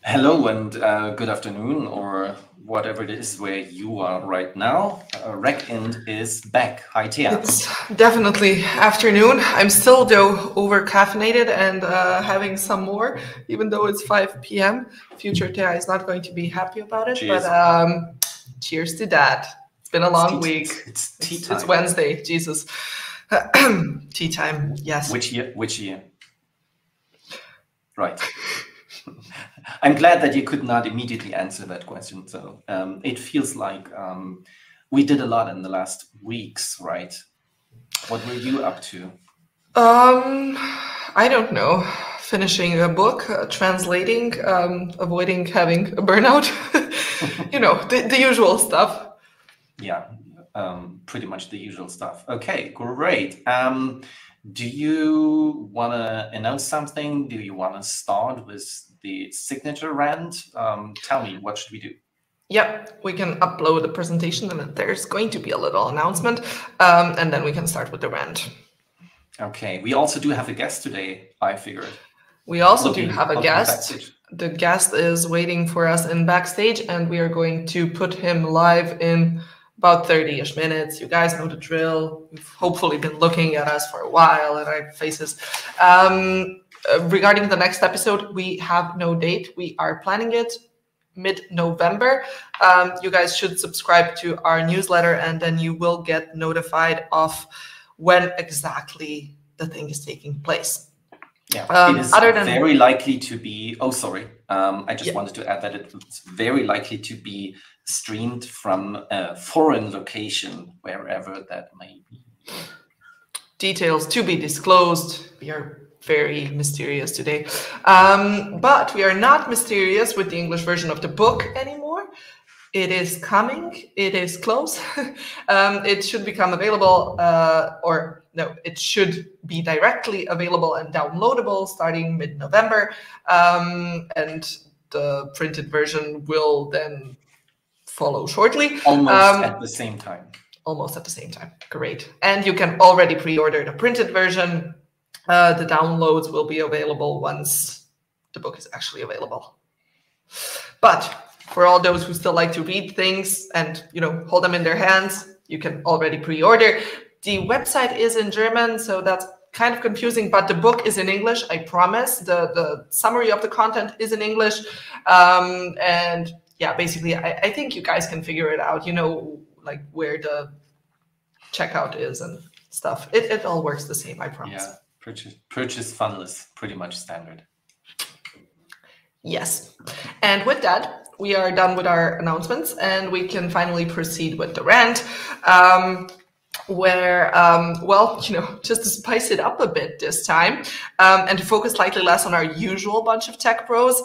Hello and good afternoon, or whatever it is where you are right now. RegInt is back. Hi, Tia. It's definitely afternoon. I'm still, though, over-caffeinated and having some more, even though it's 5 p.m. Future Tia is not going to be happy about it, Cheers. but cheers to that. It's been a long week. It's tea time. It's Wednesday, Jesus. Tea time, yes. Which year? Which year? Right. I'm glad that you could not immediately answer that question. So it feels like we did a lot in the last weeks, right? What were you up to? I don't know. Finishing a book, translating, avoiding having a burnout. You know, the usual stuff. Yeah, pretty much the usual stuff. Okay, great. Do you want to announce something? Do you want to start with the signature rant? Tell me, what should we do? Yep, we can upload the presentation and there's going to be a little announcement, and then we can start with the rant. Okay, we also do have a guest today, I figured. We also do have a guest. Backstage. The guest is waiting for us in backstage, and we are going to put him live in about 30-ish minutes. You guys know the drill. You've hopefully been looking at us for a while at our faces. Regarding the next episode, we have no date. We are planning it mid-November. You guys should subscribe to our newsletter, and then you will get notified of when exactly the thing is taking place. Yeah, it is very likely to be, oh, sorry. I just wanted to add that it's very likely to be streamed from a foreign location, wherever that may be. Details to be disclosed. We are very mysterious today. But we are not mysterious with the English version of the book anymore. It is coming. It is close. It should become available, it should be directly available and downloadable starting mid-November. And the printed version will then follow shortly. Almost at the same time. Almost at the same time. Great. And you can already pre-order the printed version. The downloads will be available once the book is actually available. But for all those who still like to read things and, you know, hold them in their hands, you can already pre-order. The website is in German, so that's kind of confusing, but the book is in English, I promise. The summary of the content is in English. And yeah, basically, I think you guys can figure it out, you know, like where the checkout is and stuff. It all works the same, I promise. Yeah, purchase funnel is pretty much standard. Yes. And with that, we are done with our announcements and we can finally proceed with the rant. Well, you know, just to spice it up a bit this time and to focus slightly less on our usual bunch of tech pros.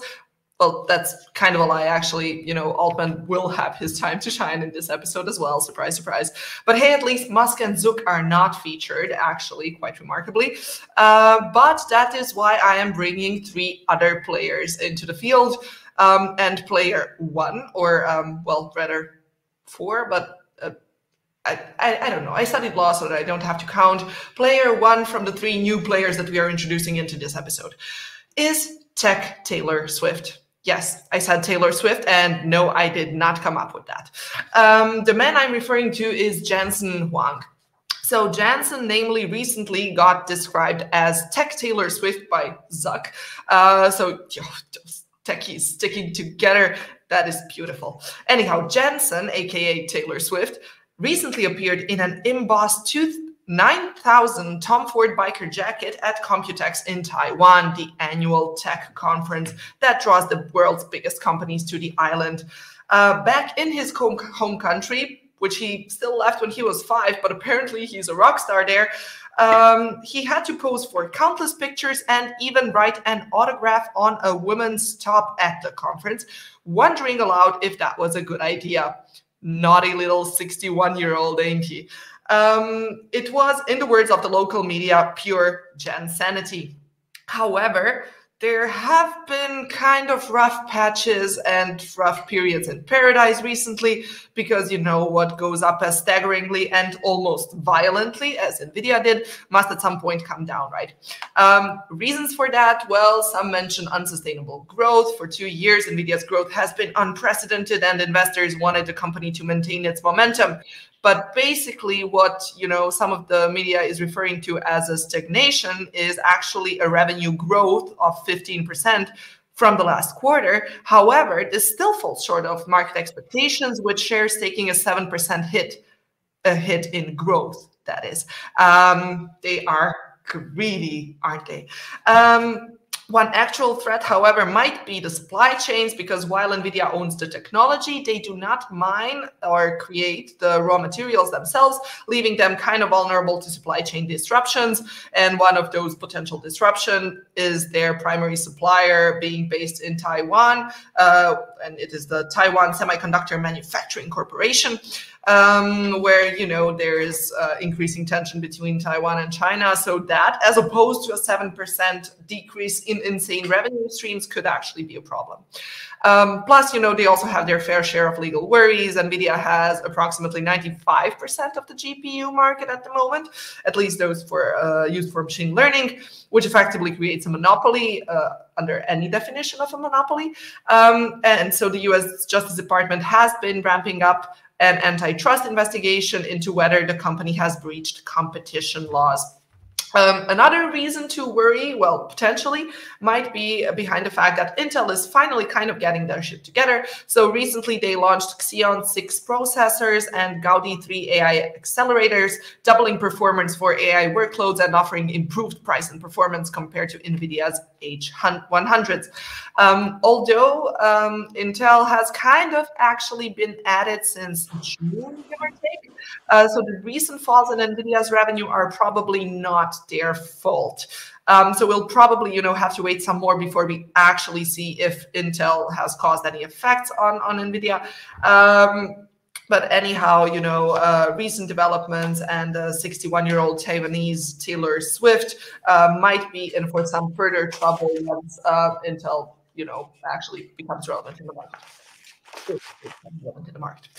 Well, that's kind of a lie, actually. You know, Altman will have his time to shine in this episode as well. Surprise, surprise. But hey, at least Musk and Zuck are not featured, actually, quite remarkably. But that is why I am bringing 3 other players into the field. And player 1, or, well, rather 4, but I don't know. I studied law so that I don't have to count. Player 1 from the 3 new players that we are introducing into this episode is Tech Taylor Swift. Yes, I said Taylor Swift, and no, I did not come up with that. The man I'm referring to is Jensen Huang. So Jensen, namely, recently got described as Tech Taylor Swift by Zuck. So those techies sticking together, that is beautiful. Anyhow, Jensen, aka Taylor Swift, recently appeared in an embossed 9,000 Tom Ford biker jacket at Computex in Taiwan, the annual tech conference that draws the world's biggest companies to the island. Back in his home country, which he still left when he was 5, but apparently he's a rock star there, he had to pose for countless pictures and even write an autograph on a woman's top at the conference, wondering aloud if that was a good idea. Naughty little 61-year-old, ain't he? It was, in the words of the local media, pure Jensanity. However, there have been kind of rough patches and rough periods in paradise recently, because what goes up as staggeringly and almost violently as Nvidia did must at some point come down, right? Reasons for that, well, some mention unsustainable growth. For 2 years, Nvidia's growth has been unprecedented and investors wanted the company to maintain its momentum. But basically what, some of the media is referring to as a stagnation is actually a revenue growth of 15% from the last quarter. However, this still falls short of market expectations, with shares taking a 7% hit, in growth, that is. They are greedy, aren't they? One actual threat, however, might be the supply chains, because while Nvidia owns the technology, they do not mine or create the raw materials themselves, leaving them kind of vulnerable to supply chain disruptions. And one of those potential disruptions is their primary supplier being based in Taiwan, and it is the Taiwan Semiconductor Manufacturing Corporation, where there is increasing tension between Taiwan and China. So that, as opposed to a 7% decrease in insane revenue streams, could actually be a problem. Plus, they also have their fair share of legal worries. Nvidia has approximately 95% of the GPU market at the moment, at least those for used for machine learning, which effectively creates a monopoly under any definition of a monopoly. And so the US Justice Department has been ramping up an antitrust investigation into whether the company has breached competition laws. Another reason to worry, well, potentially, might be behind the fact that Intel is finally kind of getting their shit together. So recently they launched Xeon 6 processors and Gaudi 3 AI accelerators, doubling performance for AI workloads and offering improved price and performance compared to NVIDIA's H100s. Although Intel has kind of actually been at it since June, give or take. So the recent falls in NVIDIA's revenue are probably not their fault. So we'll probably, have to wait some more before we actually see if Intel has caused any effects on NVIDIA. But anyhow, recent developments and 61-year-old Taiwanese Taylor Swift might be in for some further trouble once Intel, actually becomes relevant in the market.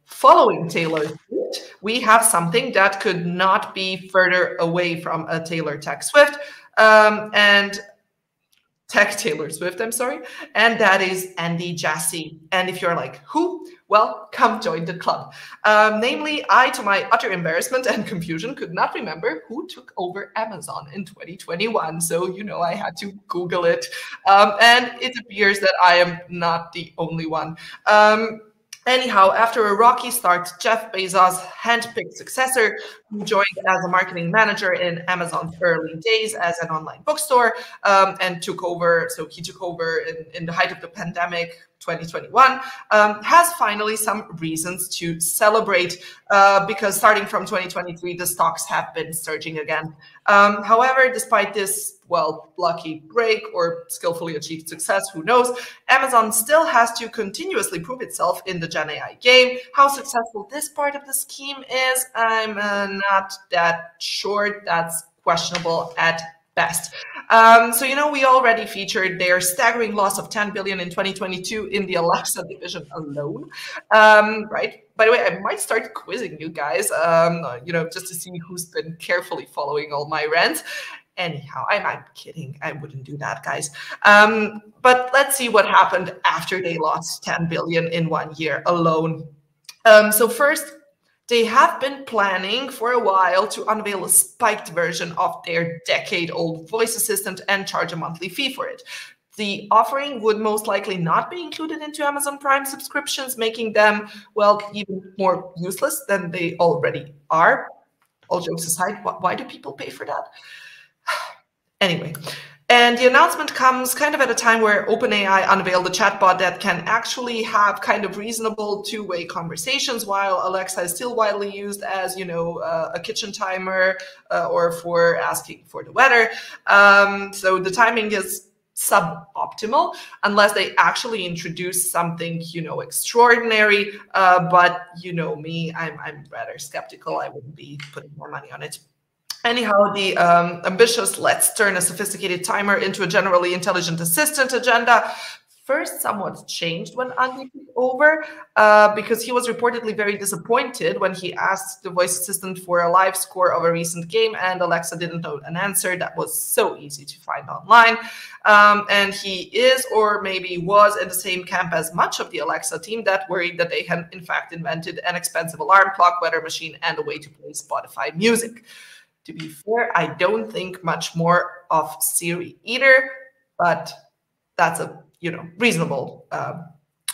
Following Taylor Swift, we have something that could not be further away from a Taylor Tech Swift, and Tech Taylor Swift, I'm sorry, and that is Andy Jassy. And if you're like, who? Well, come join the club. Namely, I, to my utter embarrassment and confusion, could not remember who took over Amazon in 2021. So, I had to Google it. And it appears that I am not the only one. Anyhow, after a rocky start, Jeff Bezos' handpicked successor, who joined as a marketing manager in Amazon's early days as an online bookstore, and took over. So he took over in the height of the pandemic, 2021, has finally some reasons to celebrate, because starting from 2023, the stocks have been surging again. However, despite this, lucky break or skillfully achieved success, who knows, Amazon still has to continuously prove itself in the Gen AI game. How successful this part of the scheme is, I'm not that sure. That's questionable at best. So, we already featured their staggering loss of 10 billion in 2022 in the Alexa division alone, right? By the way, I might start quizzing you guys, just to see who's been carefully following all my rants. Anyhow, I'm kidding. I wouldn't do that, guys. But let's see what happened after they lost 10 billion in 1 year alone. So first, they have been planning for a while to unveil a spiked version of their decade-old voice assistant and charge a monthly fee for it. The offering would most likely not be included into Amazon Prime subscriptions, making them, even more useless than they already are. All jokes aside, why do people pay for that? Anyway, and the announcement comes kind of at a time where OpenAI unveiled a chatbot that can actually have kind of reasonable two-way conversations, while Alexa is still widely used as, a kitchen timer or for asking for the weather. So the timing is suboptimal unless they actually introduce something, extraordinary. But me, I'm rather skeptical. I wouldn't be putting more money on it. Anyhow, the ambitious "let's turn a sophisticated timer into a generally intelligent assistant" agenda first somewhat changed when Andy took over, because he was reportedly very disappointed when he asked the voice assistant for a live score of a recent game, and Alexa didn't know an answer that was so easy to find online. And he is, or maybe was, in the same camp as much of the Alexa team that worried that they had in fact invented an expensive alarm clock, weather machine, and a way to play Spotify music. To be fair, I don't think much more of Siri either, but that's a reasonable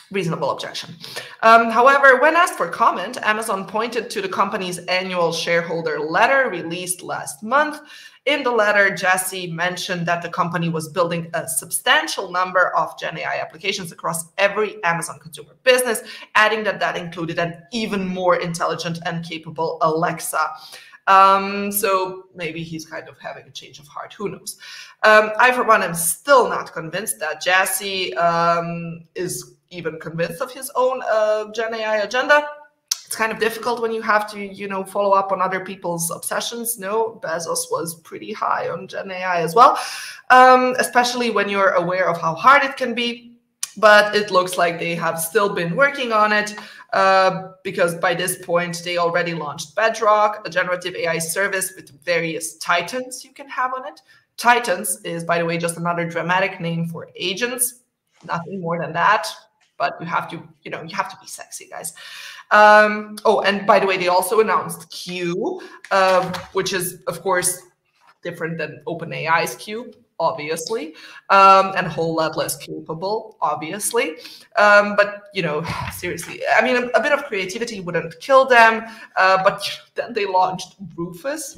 objection. However, when asked for comment, Amazon pointed to the company's annual shareholder letter released last month. In the letter, Jassy mentioned that the company was building a substantial number of Gen AI applications across every Amazon consumer business, adding that that included an even more intelligent and capable Alexa. So maybe he's kind of having a change of heart. Who knows? I, for one, am still not convinced that Jassy is even convinced of his own Gen AI agenda. It's kind of difficult when you have to, follow up on other people's obsessions. No, Bezos was pretty high on Gen AI as well, especially when you're aware of how hard it can be. But it looks like they have still been working on it, because by this point, they already launched Bedrock, a generative AI service with various titans you can have on it. Titans is, by the way, just another dramatic name for agents. Nothing more than that. But you have to, you have to be sexy, guys. Oh, and by the way, they also announced Q, which is, of course, different than OpenAI's Q, obviously, and a whole lot less capable, obviously. But, seriously, I mean, a bit of creativity wouldn't kill them. But then they launched Rufus,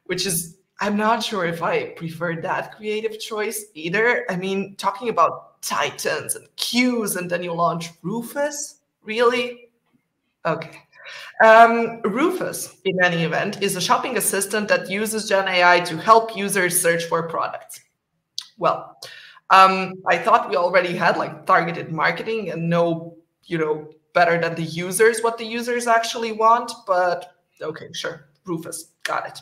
which is, I'm not sure if I prefer that creative choice either. I mean, talking about titans and Qs, and then you launch Rufus? Really? Okay. Rufus, in any event, is a shopping assistant that uses Gen AI to help users search for products. Well, I thought we already had like targeted marketing and know, better than the users what the users actually want. But okay, sure, Rufus, got it.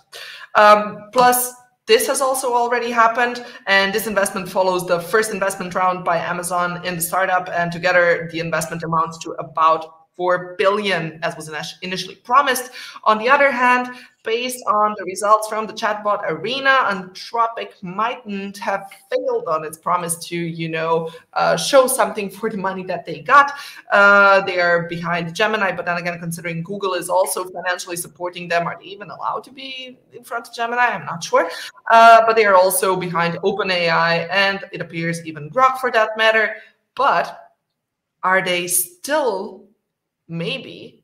Plus, this has also already happened, and this investment follows the first investment round by Amazon in the startup, and together the investment amounts to about $4 billion, as was initially promised. On the other hand, based on the results from the chatbot arena, Anthropic mightn't have failed on its promise to, show something for the money that they got. They are behind Gemini, but then again, considering Google is also financially supporting them, are they even allowed to be in front of Gemini? I'm not sure. But they are also behind OpenAI, and it appears even Grok for that matter. But are they still maybe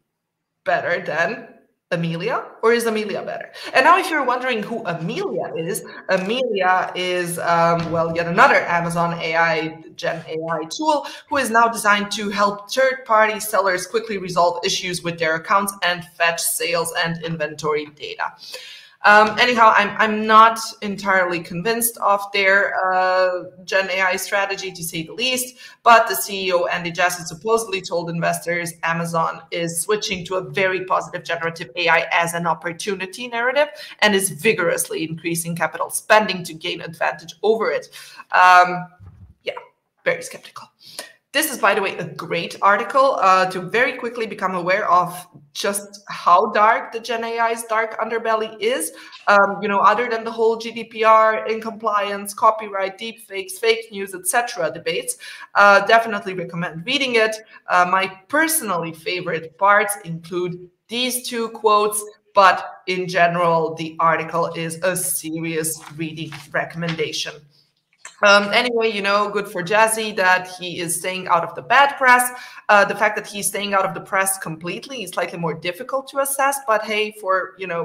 better than Amelia, or is Amelia better? And now if you're wondering who Amelia is yet another Amazon AI, Gen AI tool, who is now designed to help third-party sellers quickly resolve issues with their accounts and fetch sales and inventory data. Anyhow, I'm not entirely convinced of their Gen AI strategy, to say the least, but the CEO, Andy Jassy, supposedly told investors Amazon is switching to a very positive generative AI as an opportunity narrative and is vigorously increasing capital spending to gain advantage over it. Yeah, very skeptical. This is, by the way, a great article to very quickly become aware of just how dark the Gen AI's dark underbelly is. Other than the whole GDPR, incompliance, copyright, deepfakes, fake news, etc. debates, definitely recommend reading it. My personally favorite parts include these two quotes, but in general, the article is a serious reading recommendation. Anyway, good for Jazzy that he is staying out of the bad press. The fact that he's staying out of the press completely is slightly more difficult to assess, but hey,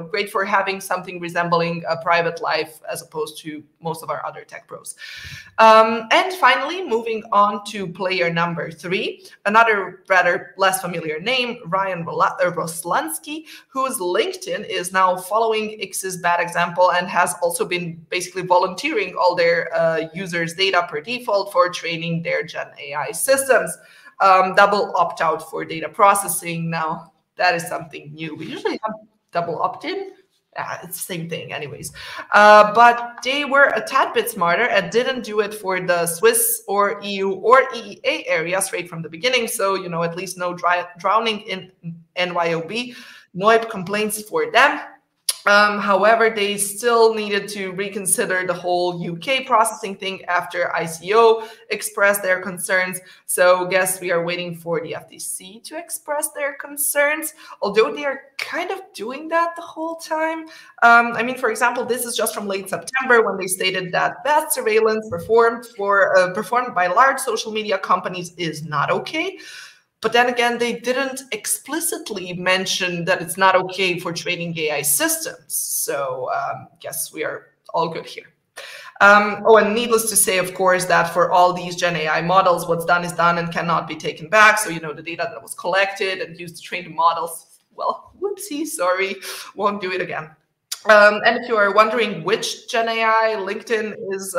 great for having something resembling a private life as opposed to most of our other tech pros. And finally, moving on to player number 3, another rather less familiar name, Ryan Roslansky, whose LinkedIn is now following X's bad example and has also been basically volunteering all their users' data per default for training their Gen AI systems. Double opt-out for data processing. Now, that is something new. We usually have double opt-in. it's the same thing anyways. But they were a tad bit smarter and didn't do it for the Swiss or EU or EEA area straight from the beginning. So, you know, at least no drowning in NYOB, NOIB complaints for them. However, they still needed to reconsider the whole UK processing thing after ICO expressed their concerns. So guess we are waiting for the FTC to express their concerns, although they are kind of doing that the whole time. I mean, for example, this is just from late September when they stated that vast surveillance performed by large social media companies is not okay. But then again, they didn't explicitly mention that it's not okay for training AI systems. So guess we are all good here. Oh, and needless to say, of course, that for all these Gen AI models, what's done is done and cannot be taken back. So, you know, the data that was collected and used to train the models, well, whoopsie, sorry, won't do it again. And if you are wondering which Gen AI LinkedIn is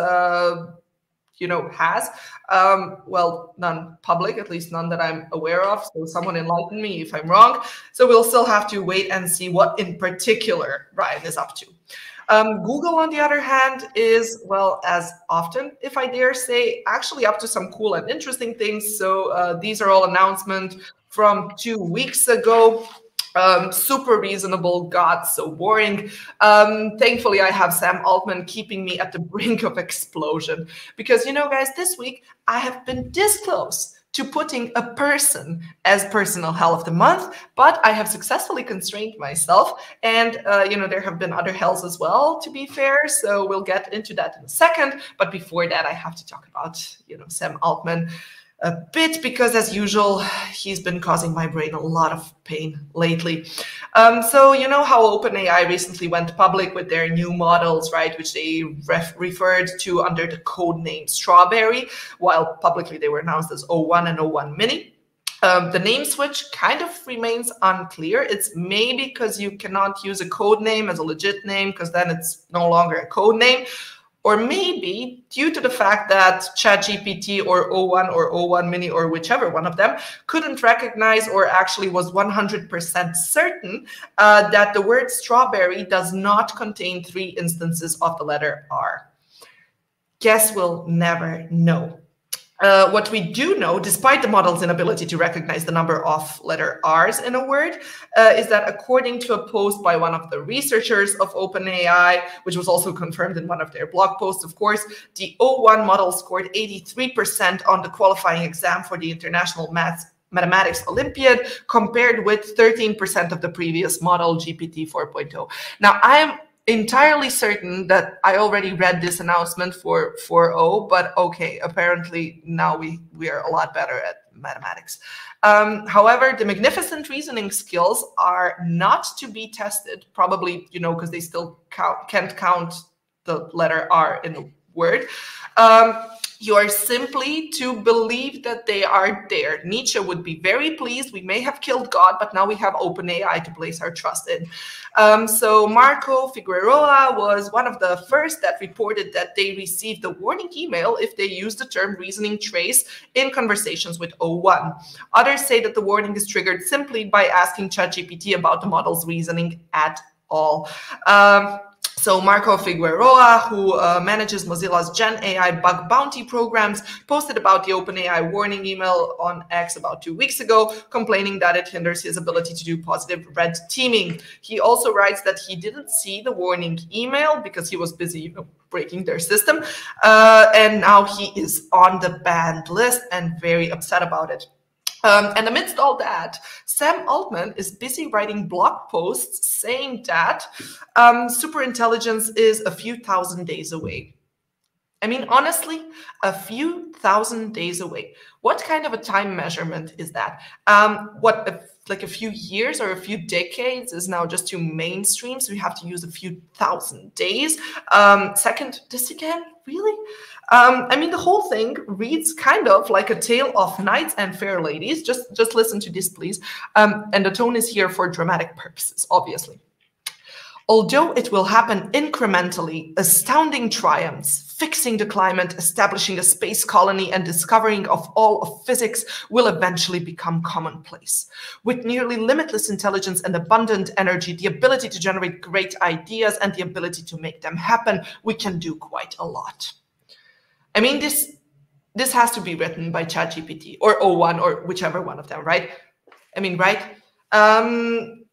has, well, none public, at least none that I'm aware of. So someone enlighten me if I'm wrong. So we'll still have to wait and see what in particular Ryan is up to. Google, on the other hand, is, well, as often, if I dare say, actually up to some cool and interesting things. So these are all announcements from 2 weeks ago. Super reasonable, God, so boring. Thankfully, I have Sam Altman keeping me at the brink of explosion. Because, you know, guys, this week I have been this close to putting a person as personal hell of the month, but I have successfully constrained myself. And, there have been other hells as well, to be fair. So we'll get into that in a second. But before that, I have to talk about, Sam Altman a bit, because as usual, he's been causing my brain a lot of pain lately. So you know how OpenAI recently went public with their new models, right, which they referred to under the code name Strawberry, while publicly they were announced as O1 and O1 Mini. The name switch kind of remains unclear. It's maybe because you cannot use a code name as a legit name, because then it's no longer a code name. Or maybe due to the fact that ChatGPT or O1 Mini or whichever one of them couldn't recognize or actually was 100% certain that the word strawberry does not contain 3 instances of the letter R. Guess we'll never know. What we do know, despite the model's inability to recognize the number of letter R's in a word, is that according to a post by one of the researchers of OpenAI, which was also confirmed in one of their blog posts, of course, the O1 model scored 83% on the qualifying exam for the International Mathematics Olympiad, compared with 13% of the previous model, GPT 4.0. Now, I am entirely certain that I already read this announcement for 4.0, but okay, apparently now we are a lot better at mathematics. However, the magnificent reasoning skills are not to be tested, probably, because they still can't count the letter R in the word. You are simply to believe that they are there. Nietzsche would be very pleased. We may have killed God, but now we have OpenAI to place our trust in. So Marco Figueroa was one of the first that reported that they received a warning email if they used the term reasoning trace in conversations with O1. Others say that the warning is triggered simply by asking ChatGPT about the model's reasoning at all. So Marco Figueroa, who manages Mozilla's Gen AI bug bounty programs, posted about the OpenAI warning email on X about 2 weeks ago, complaining that it hinders his ability to do positive red teaming. He also writes that he didn't see the warning email because he was busy breaking their system. And now he is on the banned list and very upset about it. And amidst all that, Sam Altman is busy writing blog posts saying that superintelligence is a few thousand days away. I mean, honestly, a few thousand days away. What kind of a time measurement is that? Like a few years or a few decades is now just too mainstream, so we have to use a few thousand days. Second, this again, really? I mean, the whole thing reads kind of like a tale of knights and fair ladies. Just listen to this, please. And the tone is here for dramatic purposes, obviously. Although it will happen incrementally, astounding triumphs, fixing the climate, establishing a space colony, and discovering of all of physics will eventually become commonplace. With nearly limitless intelligence and abundant energy, the ability to generate great ideas, and the ability to make them happen, we can do quite a lot. I mean, this has to be written by ChatGPT or O1 or whichever one of them, right? I mean, right? And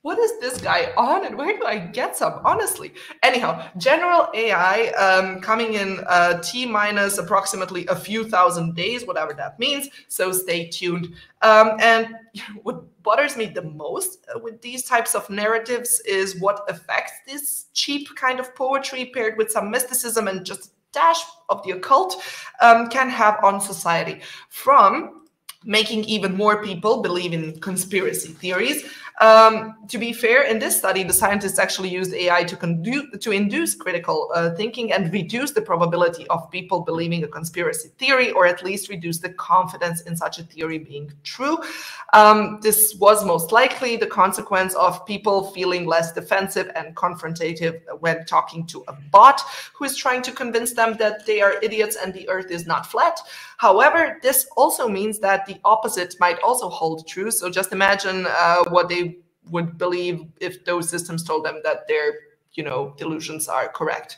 what is this guy on, and where do I get some, honestly? Anyhow, general AI coming in T minus approximately a few thousand days, whatever that means, so stay tuned. And what bothers me the most with these types of narratives is what affects this cheap kind of poetry paired with some mysticism and just a dash of the occult can have on society, from making even more people believe in conspiracy theories. To be fair, in this study, the scientists actually used AI to induce critical thinking and reduce the probability of people believing a conspiracy theory, or at least reduce the confidence in such a theory being true. This was most likely the consequence of people feeling less defensive and confrontative when talking to a bot who is trying to convince them that they are idiots and the earth is not flat. However, this also means that the opposite might also hold true. So just imagine what they would believe if those systems told them that their, delusions are correct.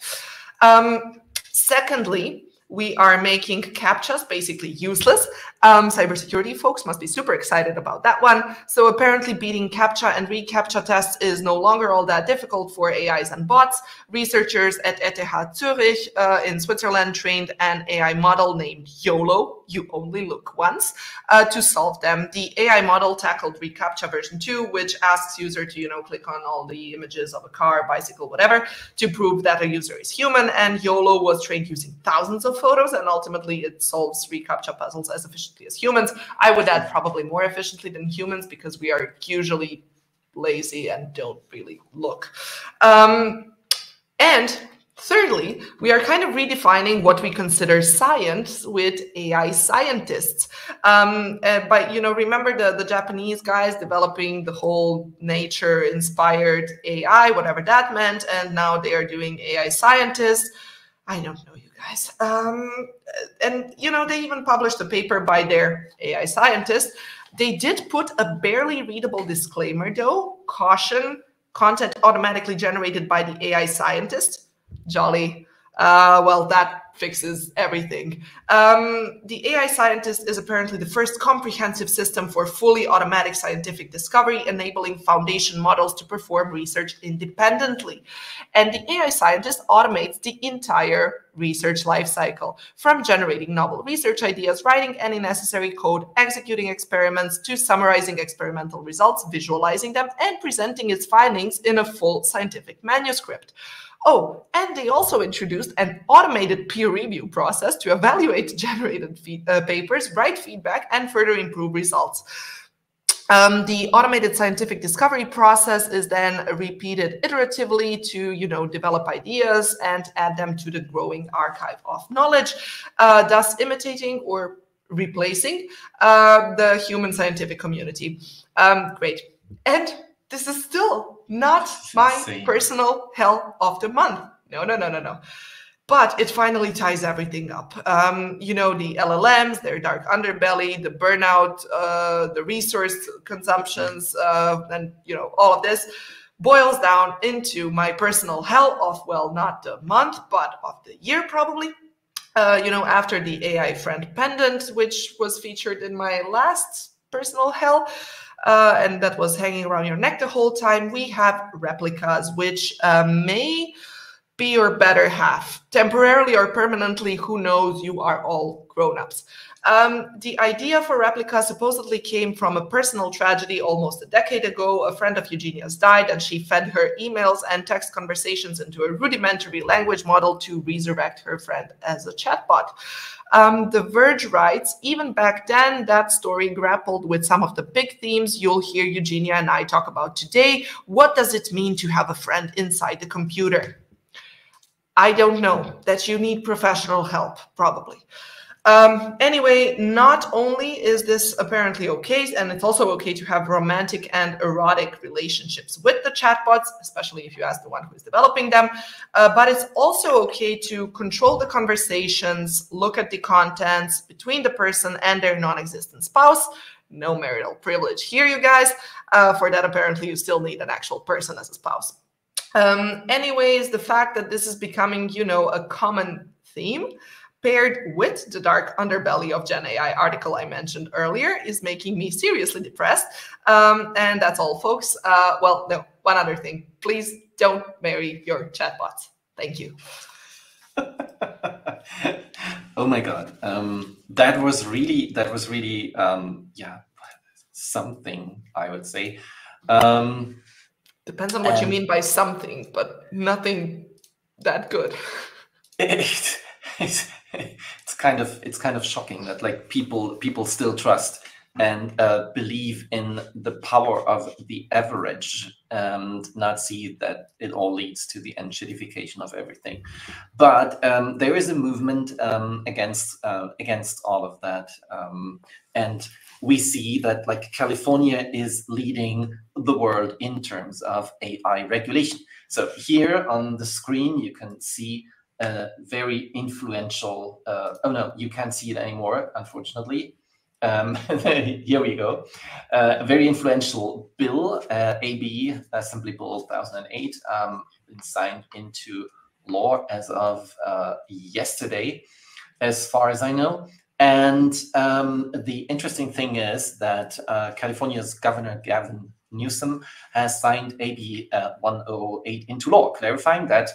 Secondly, we are making CAPTCHAs basically useless. Cybersecurity folks must be super excited about that one. So apparently beating CAPTCHA and reCAPTCHA tests is no longer all that difficult for AIs and bots. Researchers at ETH Zurich in Switzerland trained an AI model named YOLO, you only look once, to solve them. The AI model tackled reCAPTCHA version 2, which asks user to, click on all the images of a car, bicycle, whatever, to prove that a user is human. And YOLO was trained using thousands of photos, and ultimately it solves reCAPTCHA puzzles as efficiently as humans. I would add probably more efficiently than humans, because we are usually lazy and don't really look. And thirdly, we are kind of redefining what we consider science with AI scientists. Remember the Japanese guys developing the whole nature-inspired AI, whatever that meant, and now they are doing AI scientists. I don't know, you guys. And they even published a paper by their AI scientist. They did put a barely readable disclaimer, though. Caution, content automatically generated by the AI scientist. Jolly. Well, that fixes everything. The AI scientist is apparently the first comprehensive system for fully automatic scientific discovery, enabling foundation models to perform research independently. And the AI scientist automates the entire research lifecycle, from generating novel research ideas, writing any necessary code, executing experiments, to summarizing experimental results, visualizing them, and presenting its findings in a full scientific manuscript. Oh, and they also introduced an automated peer review process to evaluate generated papers, write feedback, and further improve results. The automated scientific discovery process is then repeated iteratively to, develop ideas and add them to the growing archive of knowledge, thus imitating or replacing the human scientific community. Great. And this is still not my personal hell of the month. No. But it finally ties everything up. The LLMs, their dark underbelly, the burnout, the resource consumptions, and, all of this boils down into my personal hell of, well, not the month, but of the year, probably. After the AI friend pendant, which was featured in my last personal hell, and that was hanging around your neck the whole time, we have replicas, which may be your better half. Temporarily or permanently, who knows, you are all grown-ups. The idea for replicas supposedly came from a personal tragedy almost a decade ago. A friend of Eugenia's died, and she fed her emails and text conversations into a rudimentary language model to resurrect her friend as a chatbot. The Verge writes, even back then, that story grappled with some of the big themes you'll hear Eugenia and I talk about today. What does it mean to have a friend inside the computer? I don't know. That you need professional help, probably. Anyway, not only is this apparently okay, and it's also okay to have romantic and erotic relationships with the chatbots, especially if you ask the one who is developing them, but it's also okay to control the conversations, look at the contents between the person and their non-existent spouse. No marital privilege here, you guys. For that, apparently, you still need an actual person as a spouse. Anyways, the fact that this is becoming, you know, a common theme, paired with the dark underbelly of Gen AI article I mentioned earlier, is making me seriously depressed. And that's all, folks. Well, no, one other thing. Please don't marry your chatbots. Thank you. Oh my God. That was really, yeah, something, I would say. Depends on what you mean by something, but nothing that good. It's kind of shocking that like people still trust and believe in the power of the average and not see that it all leads to the enshittification of everything. But there is a movement against all of that, and we see that like California is leading the world in terms of AI regulation. So here on the screen you can see very influential, oh no, you can't see it anymore, unfortunately. Here we go. A very influential bill, AB Assembly Bill 2008, been signed into law as of yesterday, as far as I know. And the interesting thing is that California's Governor Gavin Newsom has signed AB 108 into law, clarifying that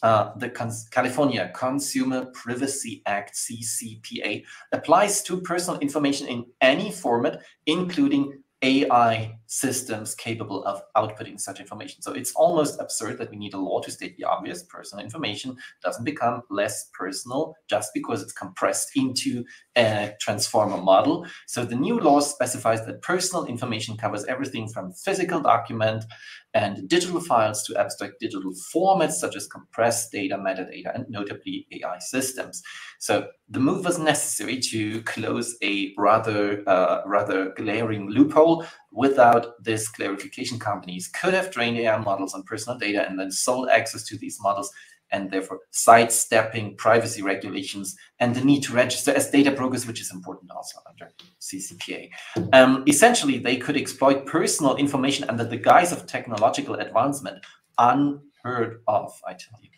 the California Consumer Privacy Act, CCPA, applies to personal information in any format, including AI systems capable of outputting such information. So it's almost absurd that we need a law to state the obvious. Personal information doesn't become less personal just because it's compressed into a transformer model. So the new law specifies that personal information covers everything from physical document and digital files to abstract digital formats such as compressed data, metadata, and notably AI systems. So the move was necessary to close a rather glaring loophole. Without this clarification, companies could have trained AI models on personal data and then sold access to these models, and therefore sidestepping privacy regulations and the need to register as data brokers, which is important also under CCPA. Essentially, they could exploit personal information under the guise of technological advancement, unheard of, I tell you.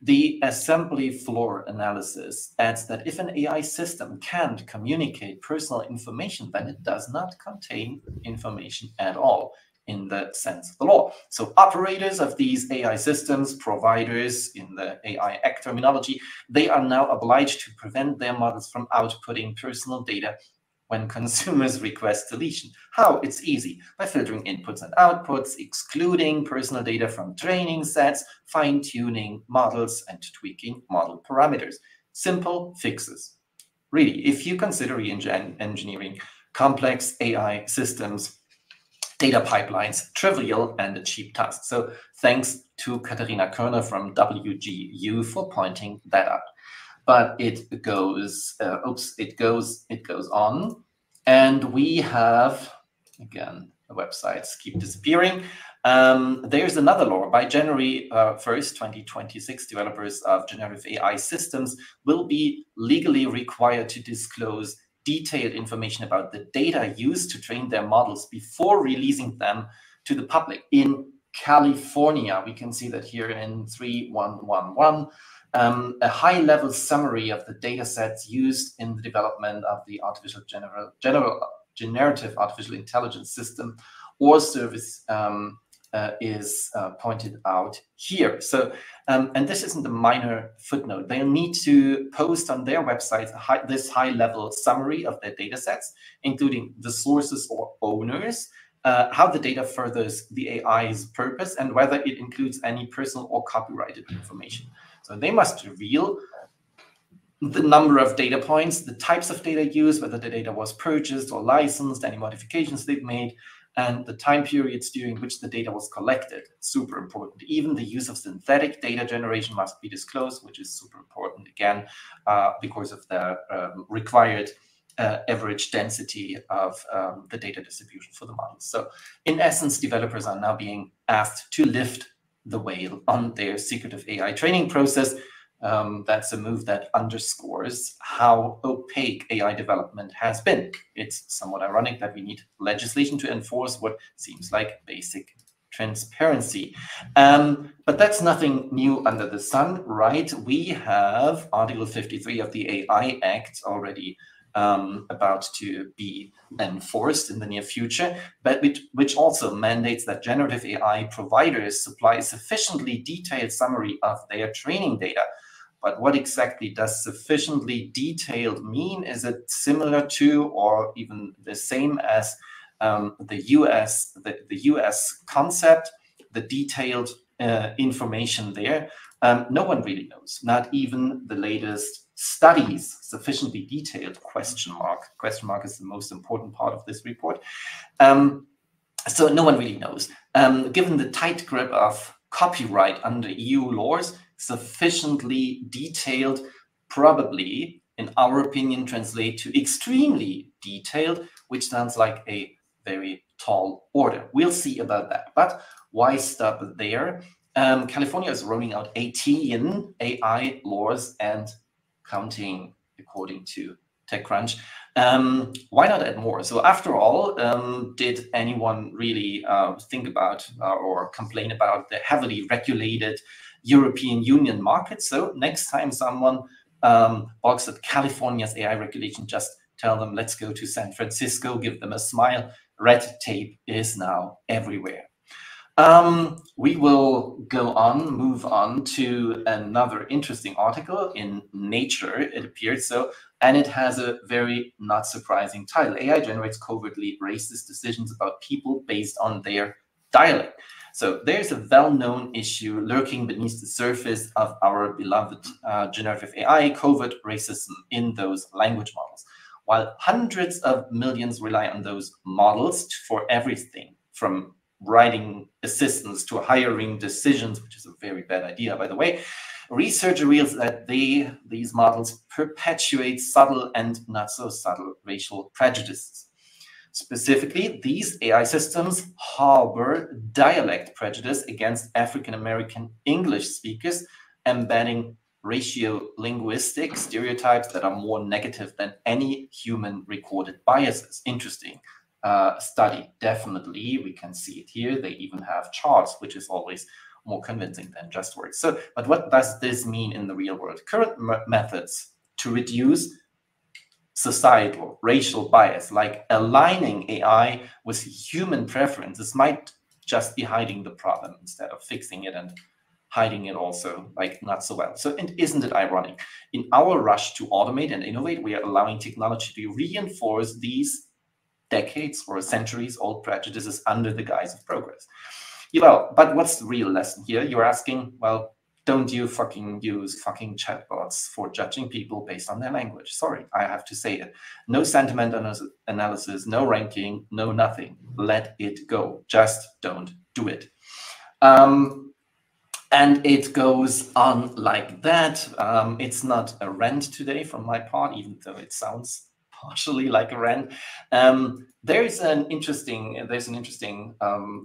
The assembly floor analysis adds that if an AI system can't communicate personal information, then it does not contain information at all in the sense of the law. So operators of these AI systems, providers in the AI Act terminology, they are now obliged to prevent their models from outputting personal data when consumers request deletion. How? It's easy. By filtering inputs and outputs, excluding personal data from training sets, fine-tuning models, and tweaking model parameters. Simple fixes. Really, if you consider re-engineering complex AI systems, data pipelines, trivial and a cheap task. So thanks to Katharina Körner from WGU for pointing that out. But it goes, it goes on. And we have, again, the websites keep disappearing. There's another law. By January 1st, 2026, developers of generative AI systems will be legally required to disclose detailed information about the data used to train their models before releasing them to the public. In California, we can see that here in 3111, a high-level summary of the data sets used in the development of the generative artificial intelligence system or service is pointed out here. So, and this isn't a minor footnote. They'll need to post on their website this high-level summary of their data sets, including the sources or owners, how the data furthers the AI's purpose, and whether it includes any personal or copyrighted information. So they must reveal the number of data points, the types of data used, whether the data was purchased or licensed, any modifications they've made, and the time periods during which the data was collected. Super important. Even the use of synthetic data generation must be disclosed, which is super important again, because of the required average density of the data distribution for the models. So in essence, developers are now being asked to lift the veil on their secretive AI training process. That's a move that underscores how opaque AI development has been. It's somewhat ironic that we need legislation to enforce what seems like basic transparency. But that's nothing new under the sun, right? We have Article 53 of the AI Act already about to be enforced in the near future, but which also mandates that generative AI providers supply a sufficiently detailed summary of their training data. But what exactly does sufficiently detailed mean? Is it similar to or even the same as the US concept, the detailed information there? No one really knows, not even the latest studies, sufficiently detailed, question mark. Question mark is the most important part of this report. So no one really knows. Given the tight grip of copyright under EU laws, sufficiently detailed probably, in our opinion, translate to extremely detailed, which sounds like a very tall order. We'll see about that. But why stop there? California is rolling out 18 AI laws and counting, according to TechCrunch. Why not add more? So after all, did anyone really think about or complain about the heavily regulated European Union market? So next time someone balks at California's AI regulation, just tell them, let's go to San Francisco, give them a smile. Red tape is now everywhere. We will move on to another interesting article in Nature, it appears so, and it has a very not surprising title. AI generates covertly racist decisions about people based on their dialect. So there's a well-known issue lurking beneath the surface of our beloved generative AI, covert racism in those language models. While hundreds of millions rely on those models for everything, from writing assistants to hiring decisions, which is a very bad idea, by the way, research reveals that these models perpetuate subtle and not so subtle racial prejudices. Specifically, these AI systems harbor dialect prejudice against African-American English speakers, embedding ratio-linguistic stereotypes that are more negative than any human recorded biases. Interesting study, definitely. We can see it here. They even have charts, which is always more convincing than just words. So, but what does this mean in the real world? Current methods to reduce societal racial bias, like aligning AI with human preferences, might just be hiding the problem instead of fixing it and hiding it also like not so well. So, and isn't it ironic? In our rush to automate and innovate, we are allowing technology to reinforce these decades or centuries old prejudices under the guise of progress. Yeah, well, but what's the real lesson here? You're asking, well, don't you fucking use fucking chatbots for judging people based on their language. Sorry, I have to say it. No sentiment analysis, no ranking, no nothing. Let it go. Just don't do it. And it goes on like that. It's not a rant today from my part, even though it sounds partially like a rant. There's an interesting,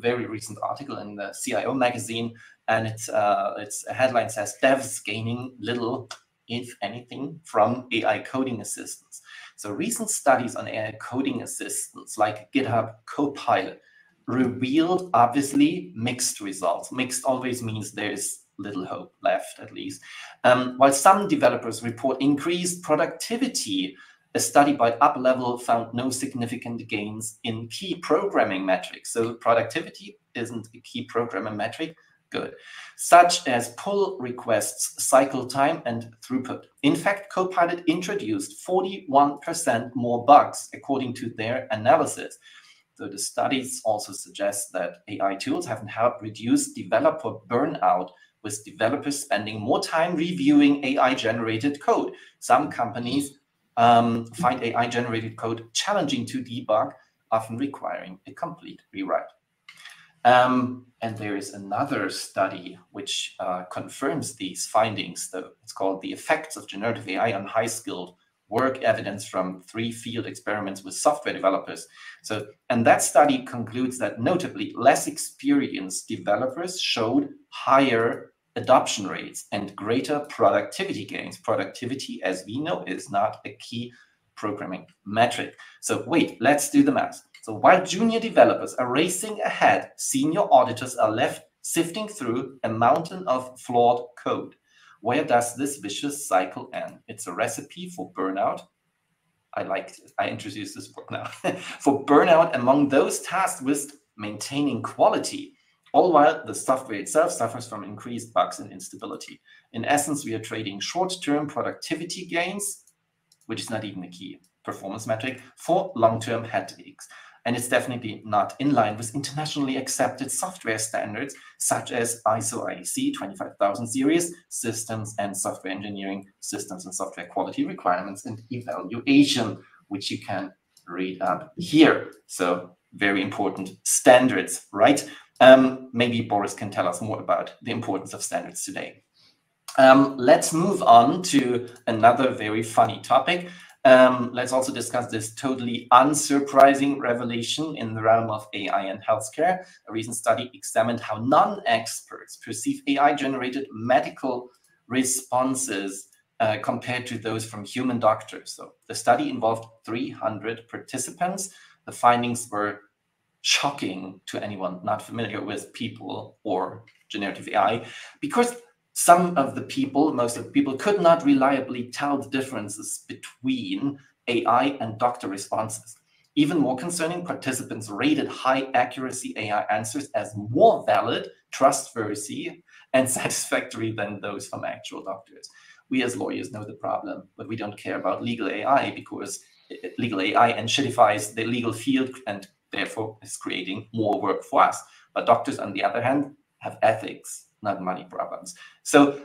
very recent article in the CIO magazine, and its headline says, "Devs gaining little, if anything, from AI coding assistants." So recent studies on AI coding assistants like GitHub Copilot revealed obviously mixed results. Mixed always means there is little hope left, at least. While some developers report increased productivity, a study by UpLevel found no significant gains in key programming metrics. So productivity isn't a key programming metric. Good. Such as pull requests, cycle time, and throughput. In fact, Copilot introduced 41% more bugs, according to their analysis. So the studies also suggest that AI tools have helped reduce developer burnout, with developers spending more time reviewing AI-generated code. Some companies find AI-generated code challenging to debug often requiring a complete rewrite. And there is another study which confirms these findings. It's called The Effects of Generative AI on High-Skilled Work, Evidence from 3 Field Experiments with Software Developers. And that study concludes that notably less experienced developers showed higher adoption rates and greater productivity gains. Productivity, as we know, is not a key programming metric. So wait, let's do the math. So while junior developers are racing ahead, senior auditors are left sifting through a mountain of flawed code. Where does this vicious cycle end? It's a recipe for burnout. I introduced this word now. For burnout among those tasked with maintaining quality, all while the software itself suffers from increased bugs and instability. In essence, we are trading short-term productivity gains, which is not even a key performance metric, for long-term headaches. And it's definitely not in line with internationally accepted software standards, such as ISO IEC 25000 series, systems and software engineering, systems and software quality requirements and evaluation, which you can read up here. So very important standards, right? Maybe Boris can tell us more about the importance of standards today. Let's move on to another very funny topic. Let's also discuss this totally unsurprising revelation in the realm of AI and healthcare. A recent study examined how non-experts perceive AI-generated medical responses compared to those from human doctors. So the study involved 300 participants. The findings were shocking to anyone not familiar with people or generative AI, because most of the people could not reliably tell the differences between AI and doctor responses. Even more concerning, participants rated high accuracy AI answers as more valid, trustworthy, and satisfactory than those from actual doctors. We as lawyers know the problem, but we don't care about legal AI because legal AI enshittifies the legal field and therefore is creating more work for us. But doctors, on the other hand, have ethics, not money problems. So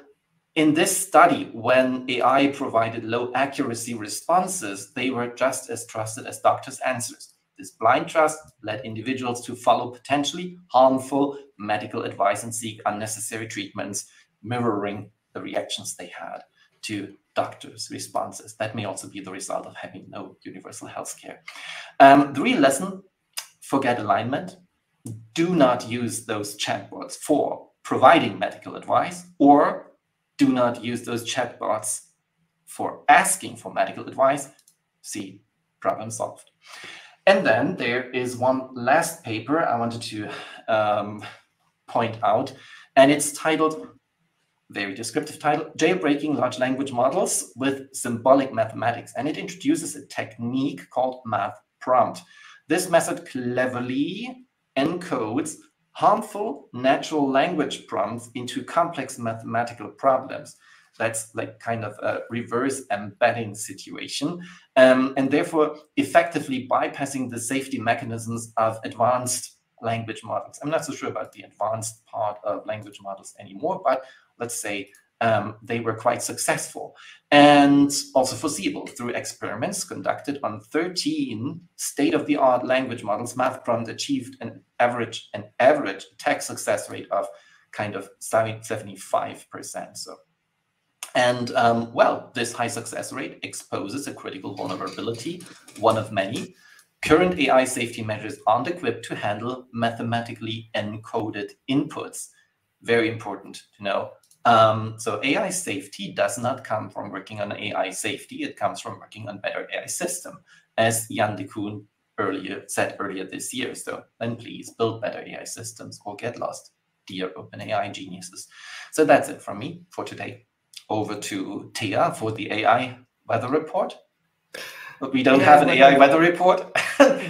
in this study, when AI provided low accuracy responses, they were just as trusted as doctors' answers. This blind trust led individuals to follow potentially harmful medical advice and seek unnecessary treatments, mirroring the reactions they had to doctors' responses. That may also be the result of having no universal health care. The real lesson: forget alignment. Do not use those chatbots for providing medical advice, or do not use those chatbots for asking for medical advice. See, problem solved. And then there is one last paper I wanted to point out, and it's titled, very descriptive title, Jailbreaking Large Language Models with Symbolic Mathematics. And it introduces a technique called math prompt. This method cleverly encodes harmful natural language prompts into complex mathematical problems. That's like kind of a reverse embedding situation, and therefore effectively bypassing the safety mechanisms of advanced language models. I'm not so sure about the advanced part of language models anymore, but let's say they were quite successful and also foreseeable through experiments conducted on 13 state-of-the-art language models. Math prompt achieved an average attack success rate of kind of 75%. So, and well, this high success rate exposes a critical vulnerability, one of many. Current AI safety measures aren't equipped to handle mathematically encoded inputs. Very important to know. So AI safety does not come from working on AI safety. It comes from working on better AI system, as Jan de Koon said earlier this year. So then please build better AI systems or get lost, dear OpenAI geniuses. So that's it from me for today. Over to Thea for the AI weather report. But we don't have an AI weather report.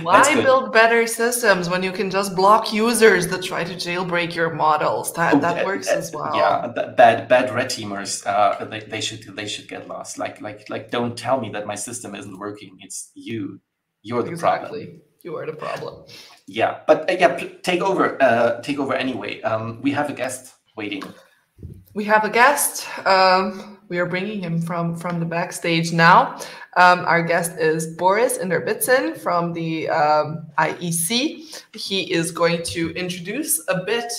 Why build better systems when you can just block users that try to jailbreak your models? That works as well. Yeah, bad red teamers. They should get lost. Like don't tell me that my system isn't working. It's you. You're the problem. You are the problem. Yeah, but yeah, take over anyway. We have a guest waiting. We have a guest. We are bringing him from the backstage now. Our guest is Boris Inderbitsin from the IEC. He is going to introduce a bit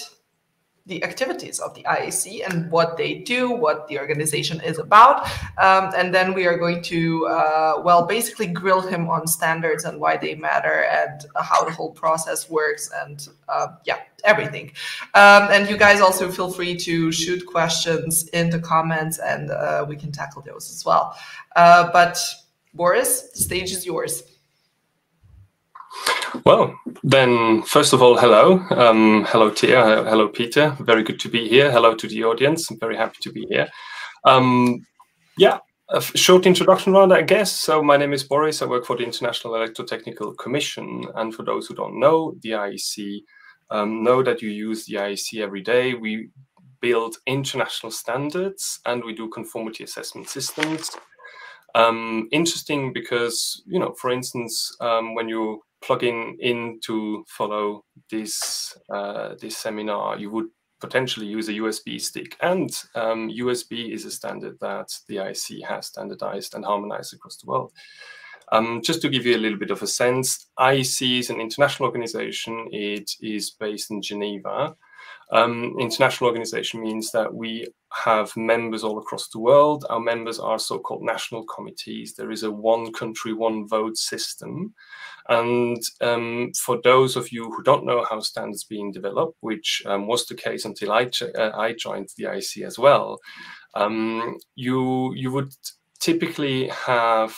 the activities of the IEC and what they do, what the organization is about. And then we are going to, well, basically grill him on standards and why they matter and how the whole process works and yeah, everything. And you guys also feel free to shoot questions in the comments and we can tackle those as well. But Boris, the stage is yours. Well, then, first of all, hello. Hello, Tia. Hello, Peter. Very good to be here. Hello to the audience. I'm very happy to be here. Yeah, a short introduction round, I guess. So my name is Boris. I work for the International Electrotechnical Commission. And for those who don't know, the IEC, know that you use the IEC every day. We build international standards and we do conformity assessment systems. Interesting because, you know, for instance, when you plug in to follow this this seminar, you would potentially use a USB stick, and USB is a standard that the IEC has standardized and harmonized across the world. Just to give you a little bit of a sense, IEC is an international organization. It is based in Geneva. International organization means that we have members all across the world. Our members are so-called national committees. There is a one country, one vote system. And for those of you who don't know how standards being developed, which was the case until I joined the IEC as well, you would typically have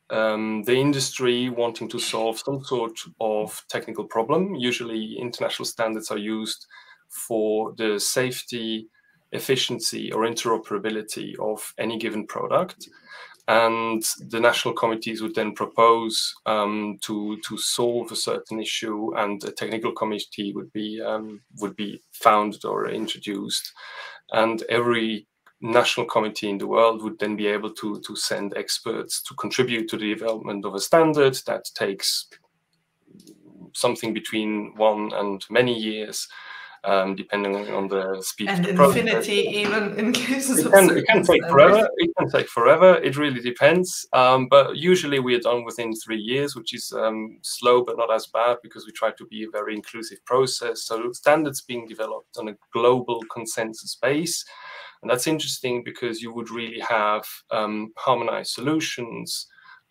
the industry wanting to solve some sort of technical problem. Usually international standards are used for the safety, efficiency, or interoperability of any given product. And the national committees would then propose to solve a certain issue, and a technical committee would be founded or introduced. And every national committee in the world would then be able to send experts to contribute to the development of a standard that takes something between 1 and many years, depending on the speed and of the infinity process. Even in cases of it can take forever. It can take forever. It really depends. But usually we are done within 3 years, which is slow but not as bad, because we try to be a very inclusive process. So standards being developed on a global consensus base. And that's interesting because you would really have harmonized solutions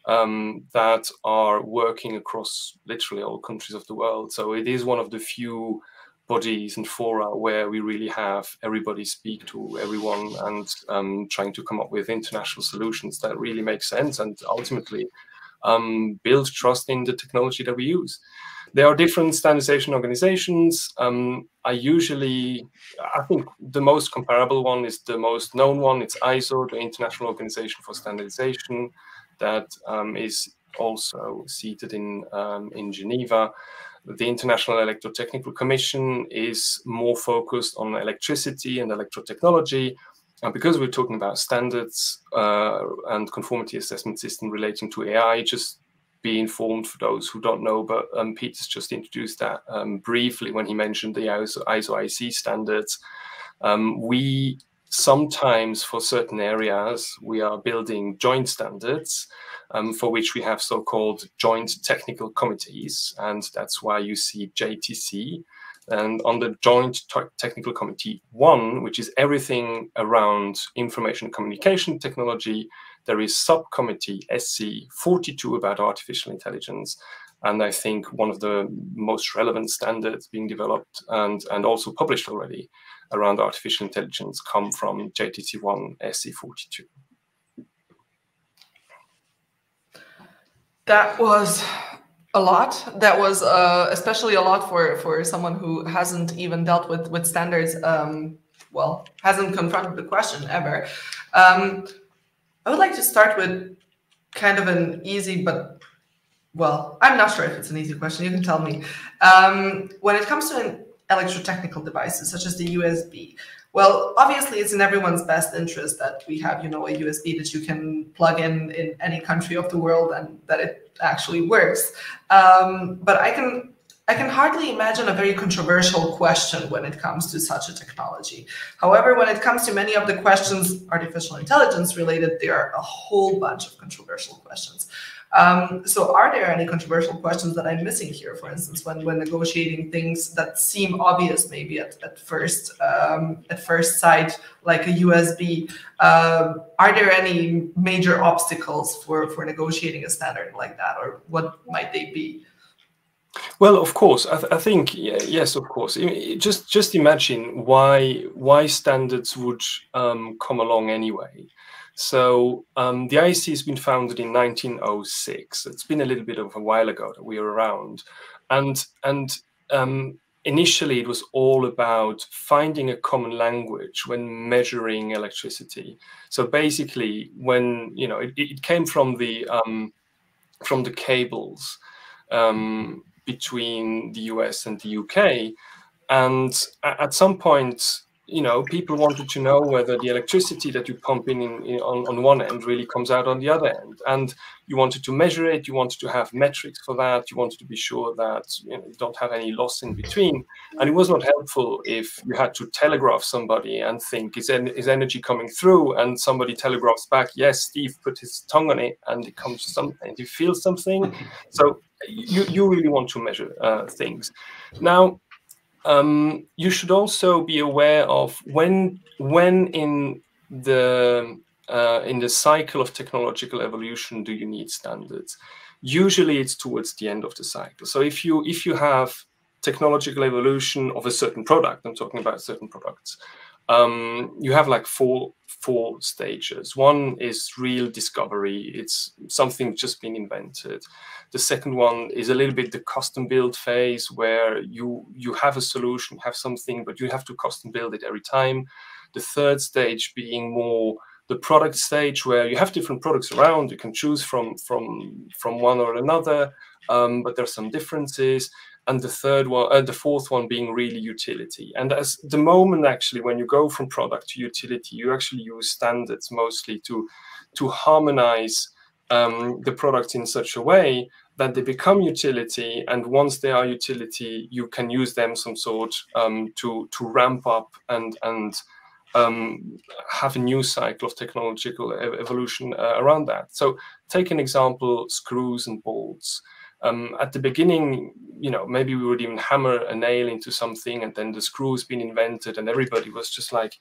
that are working across literally all countries of the world. So it is one of the few bodies and fora where we really have everybody speak to everyone and trying to come up with international solutions that really make sense and ultimately build trust in the technology that we use. There are different standardization organizations. I think the most comparable one is the most known one. It's ISO, the International Organization for Standardization, that is also seated in Geneva. The International Electrotechnical Commission is more focused on electricity and electrotechnology. And because we're talking about standards and conformity assessment system relating to AI, just be informed for those who don't know, but Peter's just introduced that briefly when he mentioned the ISO IEC standards. We sometimes, for certain areas, we are building joint standards for which we have so-called joint technical committees, and that's why you see JTC. And on the Joint Technical Committee 1, which is everything around information communication technology, there is subcommittee SC42 about artificial intelligence. And I think one of the most relevant standards being developed and also published already around artificial intelligence come from JTC1 SC42. That was a lot. That was especially a lot for someone who hasn't even dealt with standards, well, hasn't confronted the question ever. I would like to start with kind of an easy, but, well, I'm not sure if it's an easy question. You can tell me. When it comes to electrotechnical devices, such as the USB, well, obviously it's in everyone's best interest that we have, you know, a USB that you can plug in any country of the world and that it actually works. But I can I can hardly imagine a very controversial question when it comes to such a technology. However, when it comes to many of the questions artificial intelligence related, there are a whole bunch of controversial questions. So are there any controversial questions that I'm missing here, for instance, when negotiating things that seem obvious maybe at first sight, like a USB? Are there any major obstacles for negotiating a standard like that, or what might they be? Well, of course, I think yes, of course. Just imagine why standards would come along anyway. So the IEC has been founded in 1906. It's been a little bit of a while ago that we were around, and initially it was all about finding a common language when measuring electricity. So basically, when it came from the cables between the US and the UK, and at some point, people wanted to know whether the electricity that you pump in on one end really comes out on the other end, and you wanted to measure it. You wanted to have metrics for that. You wanted to be sure that you don't have any loss in between. And it was not helpful if you had to telegraph somebody and think, is energy coming through? And somebody telegraphs back, yes, Steve put his tongue on it, and it comes to something. Do you feel something? So you really want to measure things. Now, you should also be aware of when in the cycle of technological evolution do you need standards. Usually it's towards the end of the cycle. So if you have technological evolution of a certain product, I'm talking about certain products, you have like four stages. One is real discovery. It's something just been invented. The second one is a little bit the custom build phase, where you have a solution, have something, but you have to custom build it every time. The third stage being more the product stage, where you have different products around. You can choose from one or another, but there are some differences. And the fourth one being really utility. And as the moment, actually, when you go from product to utility, you actually use standards mostly to harmonize the products in such a way that they become utility. And once they are utility, you can use them some sort to ramp up and have a new cycle of technological evolution around that. So take an example, screws and bolts. At the beginning, maybe we would even hammer a nail into something, and then the screw's been invented, and everybody was just like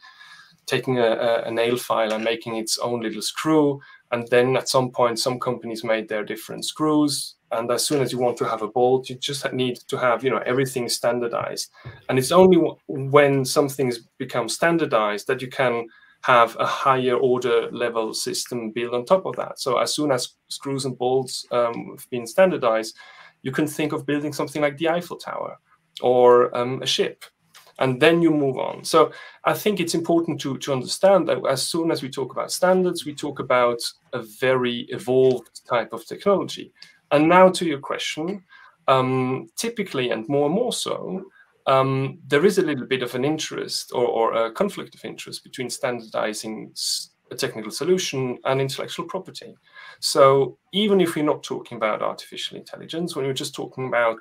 taking a nail file and making its own little screw. And then at some point, some companies made their different screws. And as soon as you want to have a bolt, you just need to have, everything standardized. And it's only when some things become standardized that you can have a higher order level system built on top of that. So as soon as screws and bolts have been standardized, you can think of building something like the Eiffel Tower or a ship, and then you move on. So I think it's important to understand that as soon as we talk about standards, we talk about a very evolved type of technology. And now to your question, typically, and more so, there is a little bit of an interest or a conflict of interest between standardizing a technical solution and intellectual property. So even if we're not talking about artificial intelligence, when we're just talking about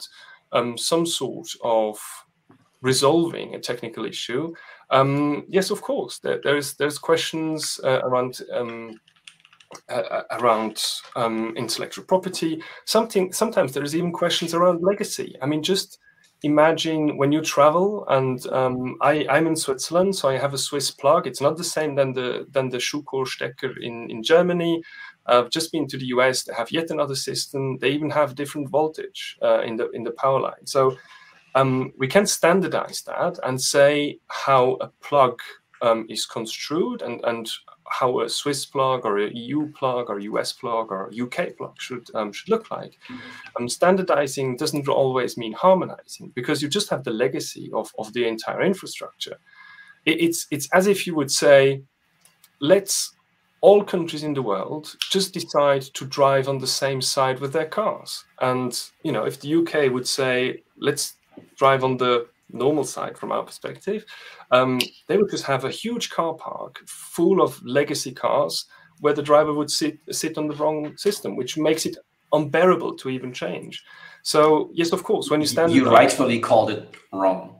some sort of resolving a technical issue, yes, of course, there's questions around intellectual property. Sometimes there is even questions around legacy. I mean, just imagine when you travel, and I'm in Switzerland, so I have a Swiss plug. It's not the same than the Schuko-Stecker in Germany. I've just been to the US. They have yet another system. They even have different voltage in the power line. So we can standardize that and say how a plug is construed and how a Swiss plug or a EU plug or a US plug or a UK plug should look like. Standardizing doesn't always mean harmonizing, because you just have the legacy of the entire infrastructure. It's as if you would say, let's all countries in the world just decide to drive on the same side with their cars. And if the UK would say, let's drive on the normal side from our perspective, they would just have a huge car park full of legacy cars where the driver would sit on the wrong system, which makes it unbearable to even change. So yes, of course, when you standardize, you rightfully called it wrong.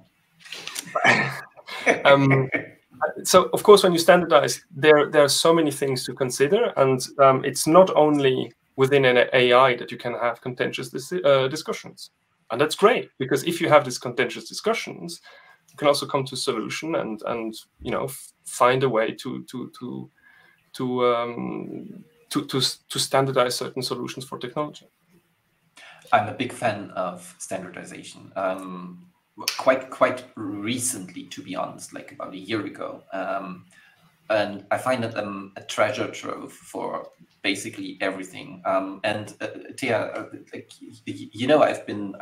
So of course, when you standardize, there are so many things to consider, and it's not only within an AI that you can have contentious discussions, and that's great, because if you have these contentious discussions, you can also come to a solution and you know, find a way to standardize certain solutions for technology. I'm a big fan of standardization. Quite recently, to be honest, like about a year ago, and I find it a treasure trove for basically everything. And Thea, like, you know, I've been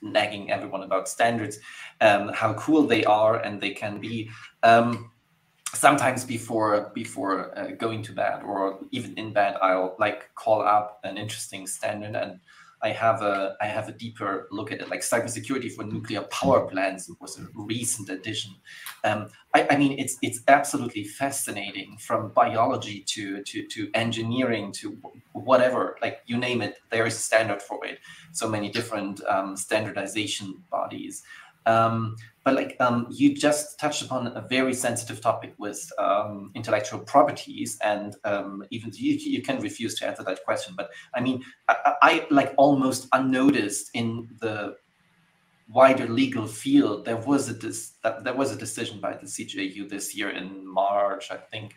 nagging everyone about standards, how cool they are, and they can be. Sometimes before going to bed, or even in bed, I'll like call up an interesting standard, and I have a deeper look at it. Like cybersecurity for nuclear power plants was a recent addition. I mean, it's absolutely fascinating, from biology to engineering to whatever, like you name it, there is a standard for it. So many different standardization bodies. But like you just touched upon a very sensitive topic with intellectual properties, and even you can refuse to answer that question. But I mean, I like almost unnoticed in the wider legal field, there was a decision by the CJU this year in March, I think.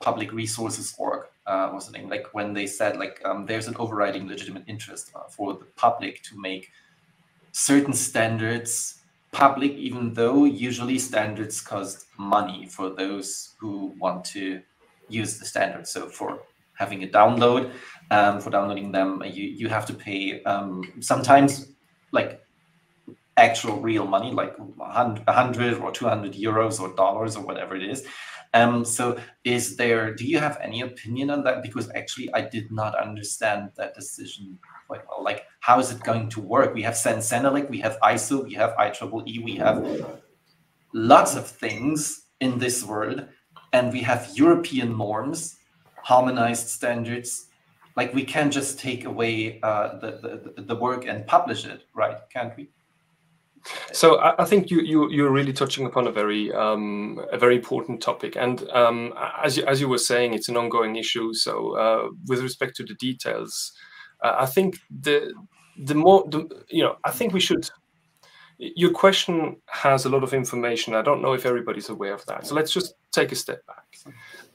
Public Resources Org was the name. Like when they said like there's an overriding legitimate interest for the public to make certain standards public, even though usually standards cost money for those who want to use the standards. So for having a download, for downloading them, you have to pay sometimes like actual real money, like 100 or 200 euros or dollars or whatever it is. So do you have any opinion on that? Because actually I did not understand that decision quite well. Like, how is it going to work? We have Sensenelec, we have ISO, we have IEEE, we have lots of things in this world, and we have European norms, harmonized standards. Like, we can't just take away the work and publish it, right? Can't we? So I think you're really touching upon a very important topic, and as you were saying, it's an ongoing issue. So with respect to the details, I think I think we should. Your question has a lot of information. I don't know if everybody's aware of that. So let's just take a step back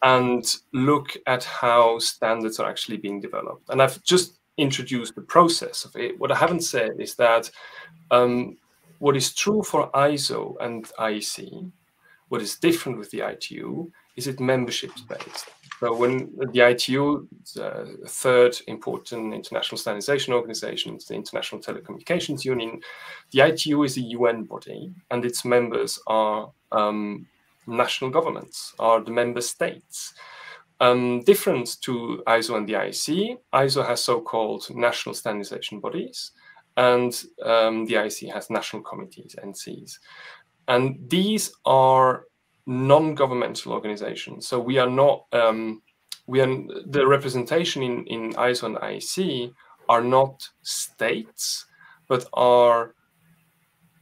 and look at how standards are actually being developed. And I've just introduced the process of it. What I haven't said is that. What is true for ISO and IEC, what is different with the ITU, is it membership-based. So when the ITU, the third important international standardization organization, it's the International Telecommunications Union, the ITU is a UN body, and its members are national governments, are the member states. Different to ISO and the IEC, ISO has so-called national standardization bodies, and the IEC has national committees, NCs. And these are non-governmental organizations. So we are not, the representation in ISO and IEC are not states, but are,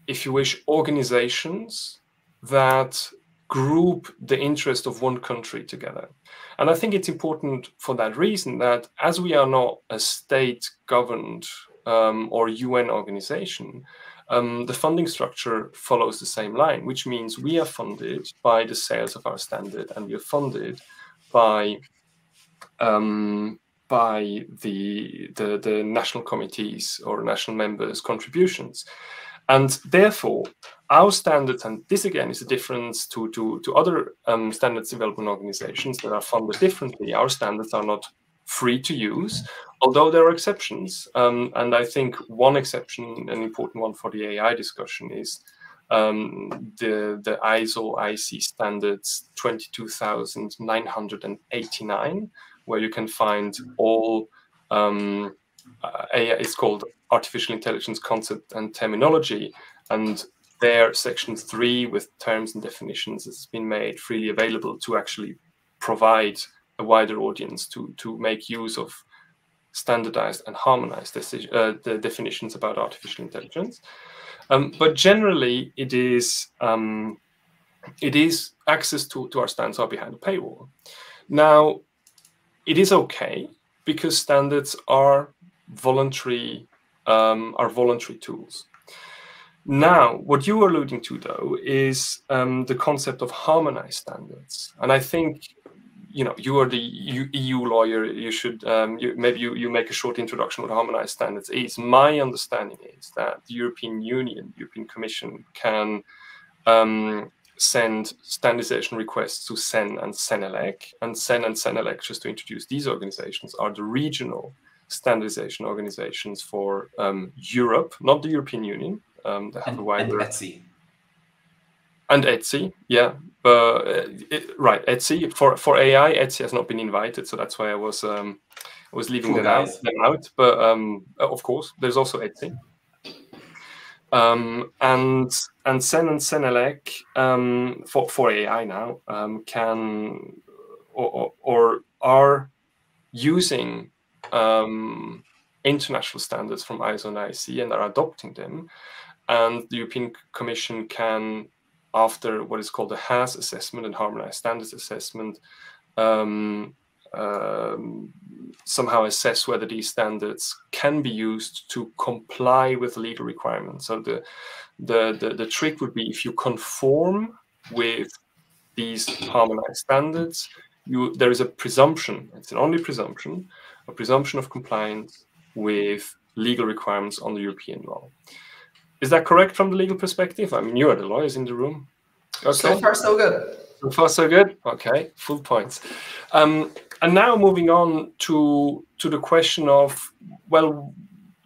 if you wish, organizations that group the interest of one country together. And I think it's important for that reason that as we are not a state-governed or UN organization, the funding structure follows the same line, which means we are funded by the sales of our standard, and we are funded by the national committees or national members' contributions. And therefore, our standards, and this again is a difference to other standards development organizations that are funded differently. Our standards are not free to use, although there are exceptions. And I think one exception, an important one for the AI discussion, is the ISO IEC standards 22,989, where you can find all it's called artificial intelligence concept and terminology, and there section 3 with terms and definitions has been made freely available to actually provide a wider audience to make use of standardized and harmonized the definitions about artificial intelligence. But generally, it is access to our standards are behind a paywall. Now, it is okay because standards are voluntary tools. Now, what you are alluding to, though, is the concept of harmonized standards, and I think you are the EU lawyer. You should maybe you make a short introduction what harmonized standards is. My understanding is that the European Commission can send standardization requests to CEN and CENELEC, and CEN and CENELEC, just to introduce these organizations, are the regional standardization organizations for Europe, not the European Union. They have a wider... And ETSI. And ETSI, yeah. Right, ETSI. For AI, ETSI has not been invited, so that's why I was leaving them out. But of course, there's also ETSI. And CEN and CENELEC for AI now can or are using international standards from ISO and IEC and are adopting them. And the European Commission can, after what is called a HAS assessment and harmonized standards assessment, somehow assess whether these standards can be used to comply with legal requirements. So the trick would be, if you conform with these harmonized standards, there is a presumption, it's an only presumption, a presumption of compliance with legal requirements on the European law. Is that correct from the legal perspective? I mean, you are the lawyers in the room. Okay. So far, so good. So far, so good. Okay, full points. And now moving on to the question of, well,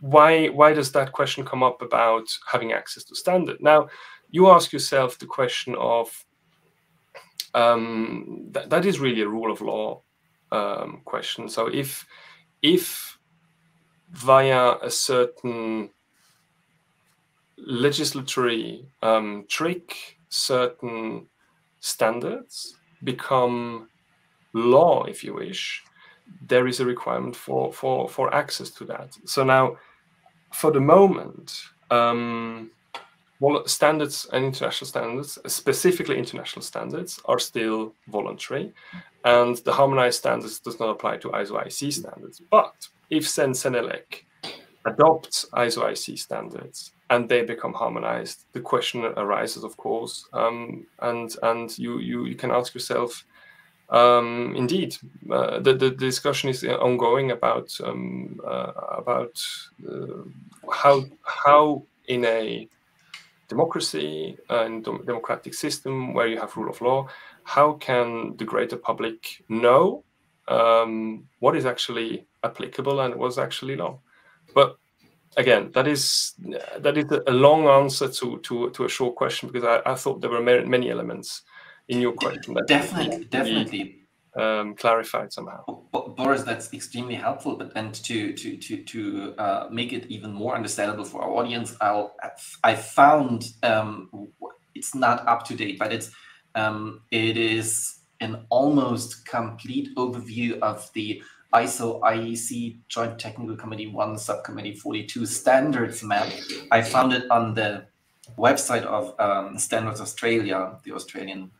why does that question come up about having access to standard? Now, you ask yourself the question of, that is really a rule of law question. So if via a certain legislatory trick, certain standards become law, if you wish, there is a requirement for access to that. So now, for the moment, well, standards and international standards, specifically international standards, are still voluntary, and the harmonized standards does not apply to ISO IEC standards. But if CEN CENELEC adopts ISO IEC standards and they become harmonized, the question arises, of course, and you can ask yourself, indeed, the discussion is ongoing about how in a democracy and democratic system where you have rule of law, how can the greater public know what is actually applicable and what's actually law? But again, that is a long answer to a short question, because I thought there were many elements in your question that definitely clarified somehow. Boris, that's extremely helpful. But and to make it even more understandable for our audience, I found it's not up to date, but it is an almost complete overview of the ISO IEC Joint Technical Committee 1 Subcommittee 42 standards map. I found it on the website of Standards Australia, the Australian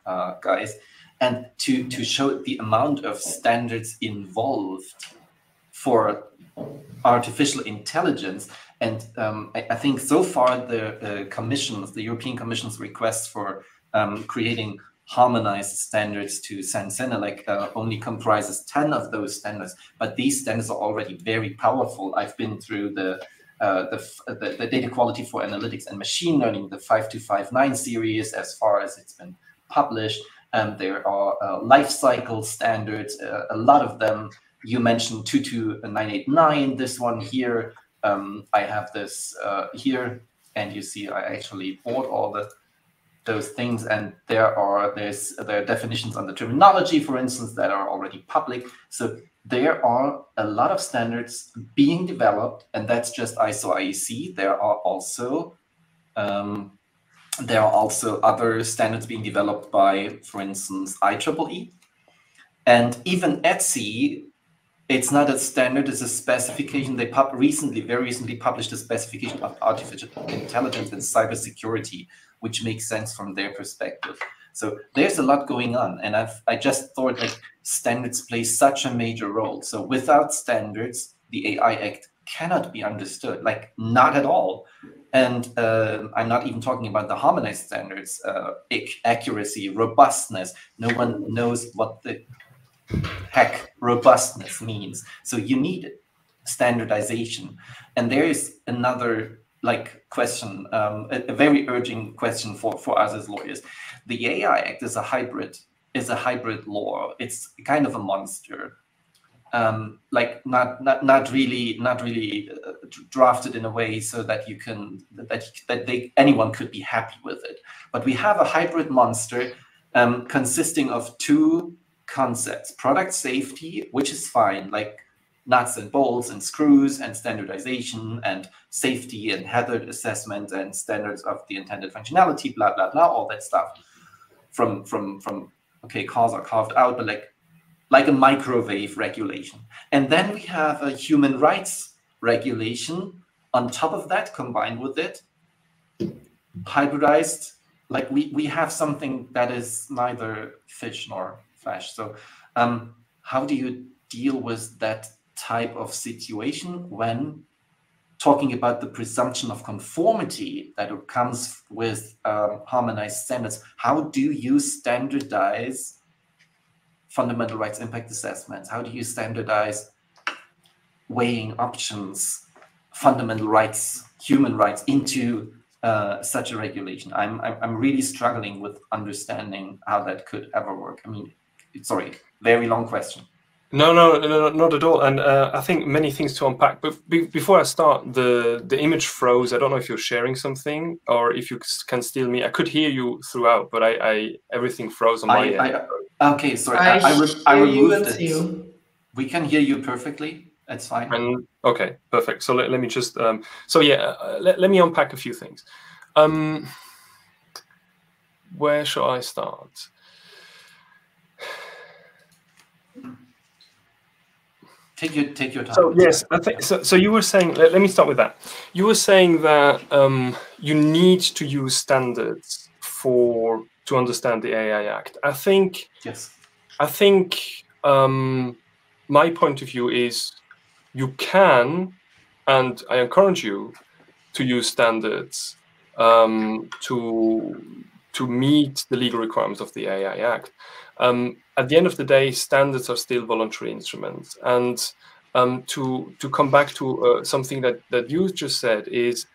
guys, and to show the amount of standards involved for artificial intelligence. And I think so far the European Commission's requests for creating harmonized standards to CEN CENELEC only comprises 10 of those standards, but these standards are already very powerful. I've been through the data quality for analytics and machine learning, the 5259 series, as far as it's been published. There are life cycle standards, a lot of them. You mentioned 22989, this one here. I have this here, and you see I actually bought all those things, and there are definitions on the terminology, for instance, that are already public. So there are a lot of standards being developed, and that's just ISO IEC. There are also other standards being developed by, for instance, IEEE, and even ETSI It's not a standard, it's a specification. They very recently published a specification of artificial intelligence and cybersecurity, which makes sense from their perspective. So there's a lot going on. And I just thought like standards play such a major role. So without standards, the AI Act cannot be understood, like not at all. And I'm not even talking about the harmonized standards, accuracy, robustness. No one knows what the heck robustness means. So you need standardization. And there is another question, a very urgent question for us as lawyers. The AI Act is a hybrid law. It's kind of a monster. Not really drafted in a way so that anyone could be happy with it. But we have a hybrid monster consisting of two concepts: product safety, which is fine, like nuts and bolts and screws and standardization and safety and hazard assessment and standards of the intended functionality, blah blah blah, all that stuff. From okay, cars are carved out, but like a microwave regulation. And then we have a human rights regulation on top of that, combined with it, hybridized. Like we have something that is neither fish nor flesh. So how do you deal with that type of situation when talking about the presumption of conformity that comes with harmonized standards? How do you standardize fundamental rights impact assessments? How do you standardize weighing options, fundamental rights, human rights into such a regulation? I'm really struggling with understanding how that could ever work. I mean, sorry, very long question. No, not at all. And I think many things to unpack. But before I start, the image froze. I don't know if you're sharing something or if you can still me. I could hear you throughout, but everything froze on my end. Okay, sorry. I removed it. We can hear you perfectly. That's fine. And, okay, perfect. So let me just. Let me unpack a few things. Where shall I start? Take your time. So yes, I think so. So you were saying. Let me start with that. You were saying that you need to use standards to understand the AI Act. I think. Yes. I think my point of view is you can, and I encourage you to use standards to meet the legal requirements of the AI Act. At the end of the day, standards are still voluntary instruments. And to come back to something that you just said is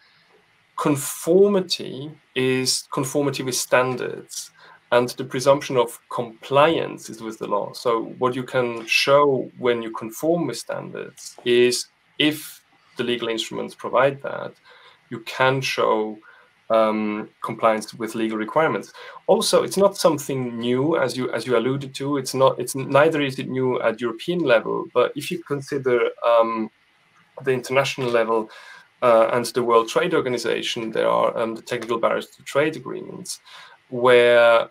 conformity with standards, and the presumption of compliance is with the law. So what you can show when you conform with standards is, if the legal instruments provide that, you can show compliance with legal requirements. Also, it's not something new, as you alluded to. It's neither is it new at European level. But if you consider the international level and the World Trade Organization, there are the technical barriers to trade agreements, where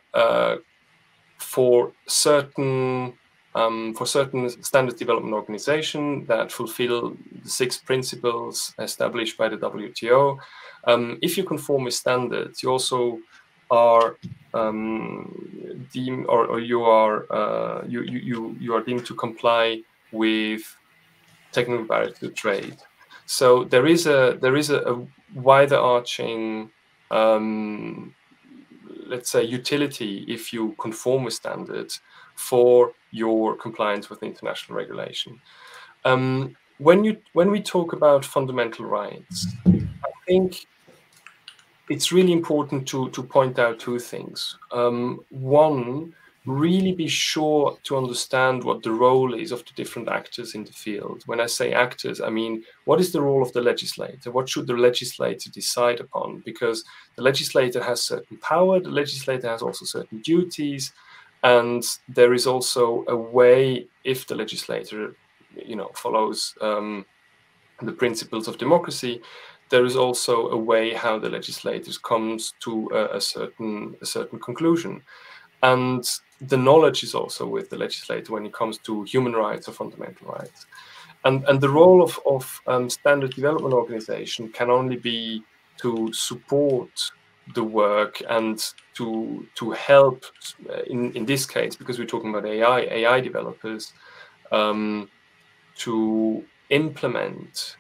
for certain standards development organizations that fulfill the 6 principles established by the WTO, if you conform with standards, you also are deemed, or you are deemed to comply with technical barriers to trade. So there is a wider arching, let's say, utility if you conform with standards for your compliance with international regulation. When we talk about fundamental rights, I think it's really important to point out 2 things. One, really be sure to understand what the role is of the different actors in the field. When I say actors, I mean, what is the role of the legislator? What should the legislator decide upon? Because the legislator has certain power, the legislator has also certain duties, and there is also a way, if the legislator, follows the principles of democracy, there is also a way how the legislator comes to a certain conclusion. And the knowledge is also with the legislator when it comes to human rights or fundamental rights. And the role of standard development organization can only be to support the work and to help, in this case, because we're talking about AI developers, to implement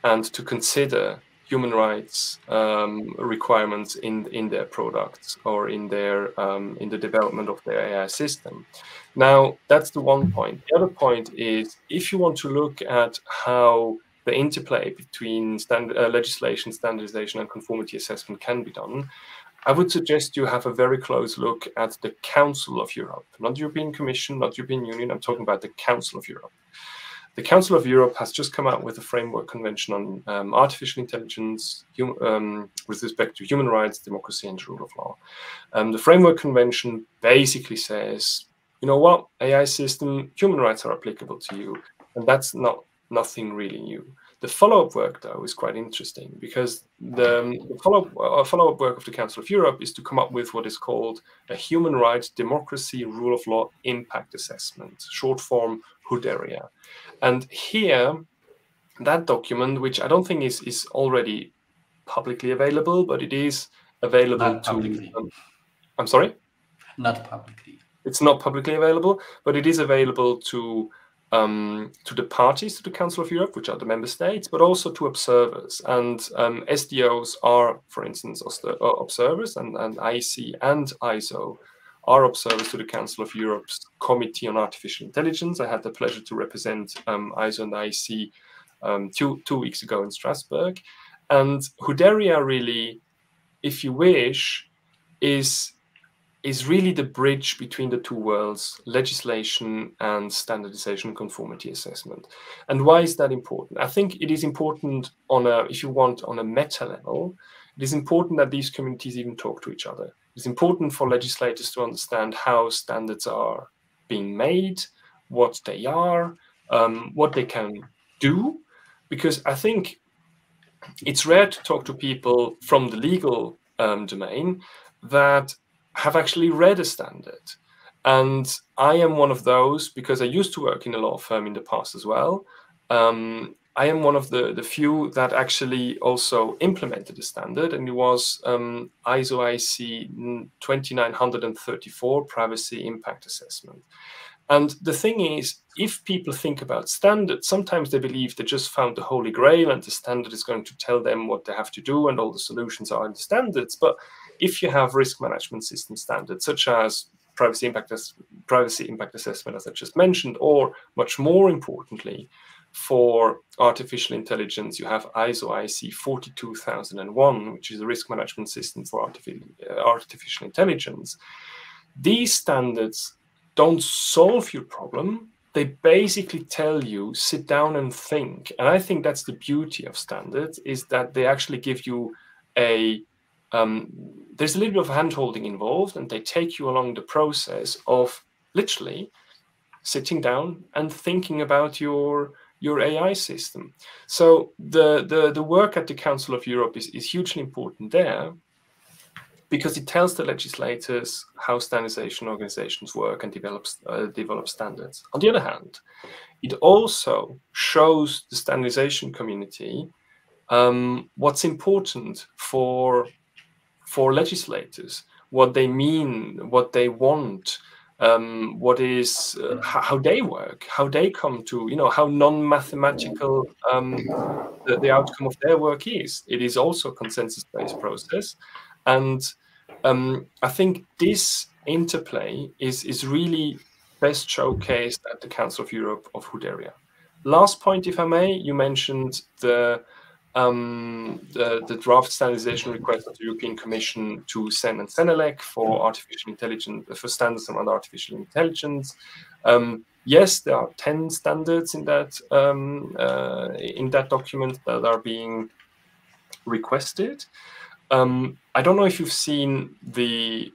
and to consider human rights requirements in their products or in the development of their AI system. Now, that's the one point. The other point is, if you want to look at how the interplay between legislation, standardization, and conformity assessment can be done, I would suggest you have a very close look at the Council of Europe, not European Commission, not European Union. I'm talking about the Council of Europe. The Council of Europe has just come out with a framework convention on artificial intelligence with respect to human rights, democracy, and rule of law. The framework convention basically says, you know what, AI system, human rights are applicable to you, and that's nothing really new. The follow-up work, though, is quite interesting, because the follow-up work of the Council of Europe is to come up with what is called a human rights, democracy, rule of law impact assessment, short form HUDERIA. And here, that document, which I don't think is already publicly available, but it is available Not publicly. I'm sorry? Not publicly. It's not publicly available, but it is available to the parties to the Council of Europe, which are the member states, but also to observers. And SDOs are, for instance, observers, and IC and ISO are observers to the Council of Europe's Committee on Artificial Intelligence. I had the pleasure to represent ISO and IC 2 weeks ago in Strasbourg. And HUDERIA really, if you wish, is really the bridge between the two worlds, legislation and standardization conformity assessment. And why is that important? I think it is important if you want, on a meta level. It is important that these communities even talk to each other. It's important for legislators to understand how standards are being made, what they are, what they can do, because I think it's rare to talk to people from the legal domain that have actually read a standard. And I am one of those, because I used to work in a law firm in the past as well. I am one of the few that actually also implemented the standard, and it was ISO IC 2934 Privacy Impact Assessment. And the thing is, if people think about standards, sometimes they believe they just found the holy grail and the standard is going to tell them what they have to do and all the solutions are in the standards. But if you have risk management system standards, such as privacy impact assessment, as I just mentioned, or much more importantly, for artificial intelligence, you have ISO IC 42001, which is a risk management system for artificial intelligence. These standards don't solve your problem. They basically tell you, sit down and think. And I think that's the beauty of standards, is that they actually give you there's a little bit of hand-holding involved, and they take you along the process of literally sitting down and thinking about your AI system. So the work at the Council of Europe is hugely important there, because it tells the legislators how standardization organizations work and develop standards. On the other hand, it also shows the standardization community what's important for legislators, what they mean, what they want, what is how they work, how they come to, how non-mathematical the outcome of their work is. It is also a consensus-based process, and I think this interplay is really best showcased at the Council of Europe of HUDERIA. Last point, if I may, you mentioned the draft standardization request of the European Commission to CEN and CENELEC for artificial intelligence, for standards around artificial intelligence. Yes, there are 10 standards in that document that are being requested. I don't know if you've seen the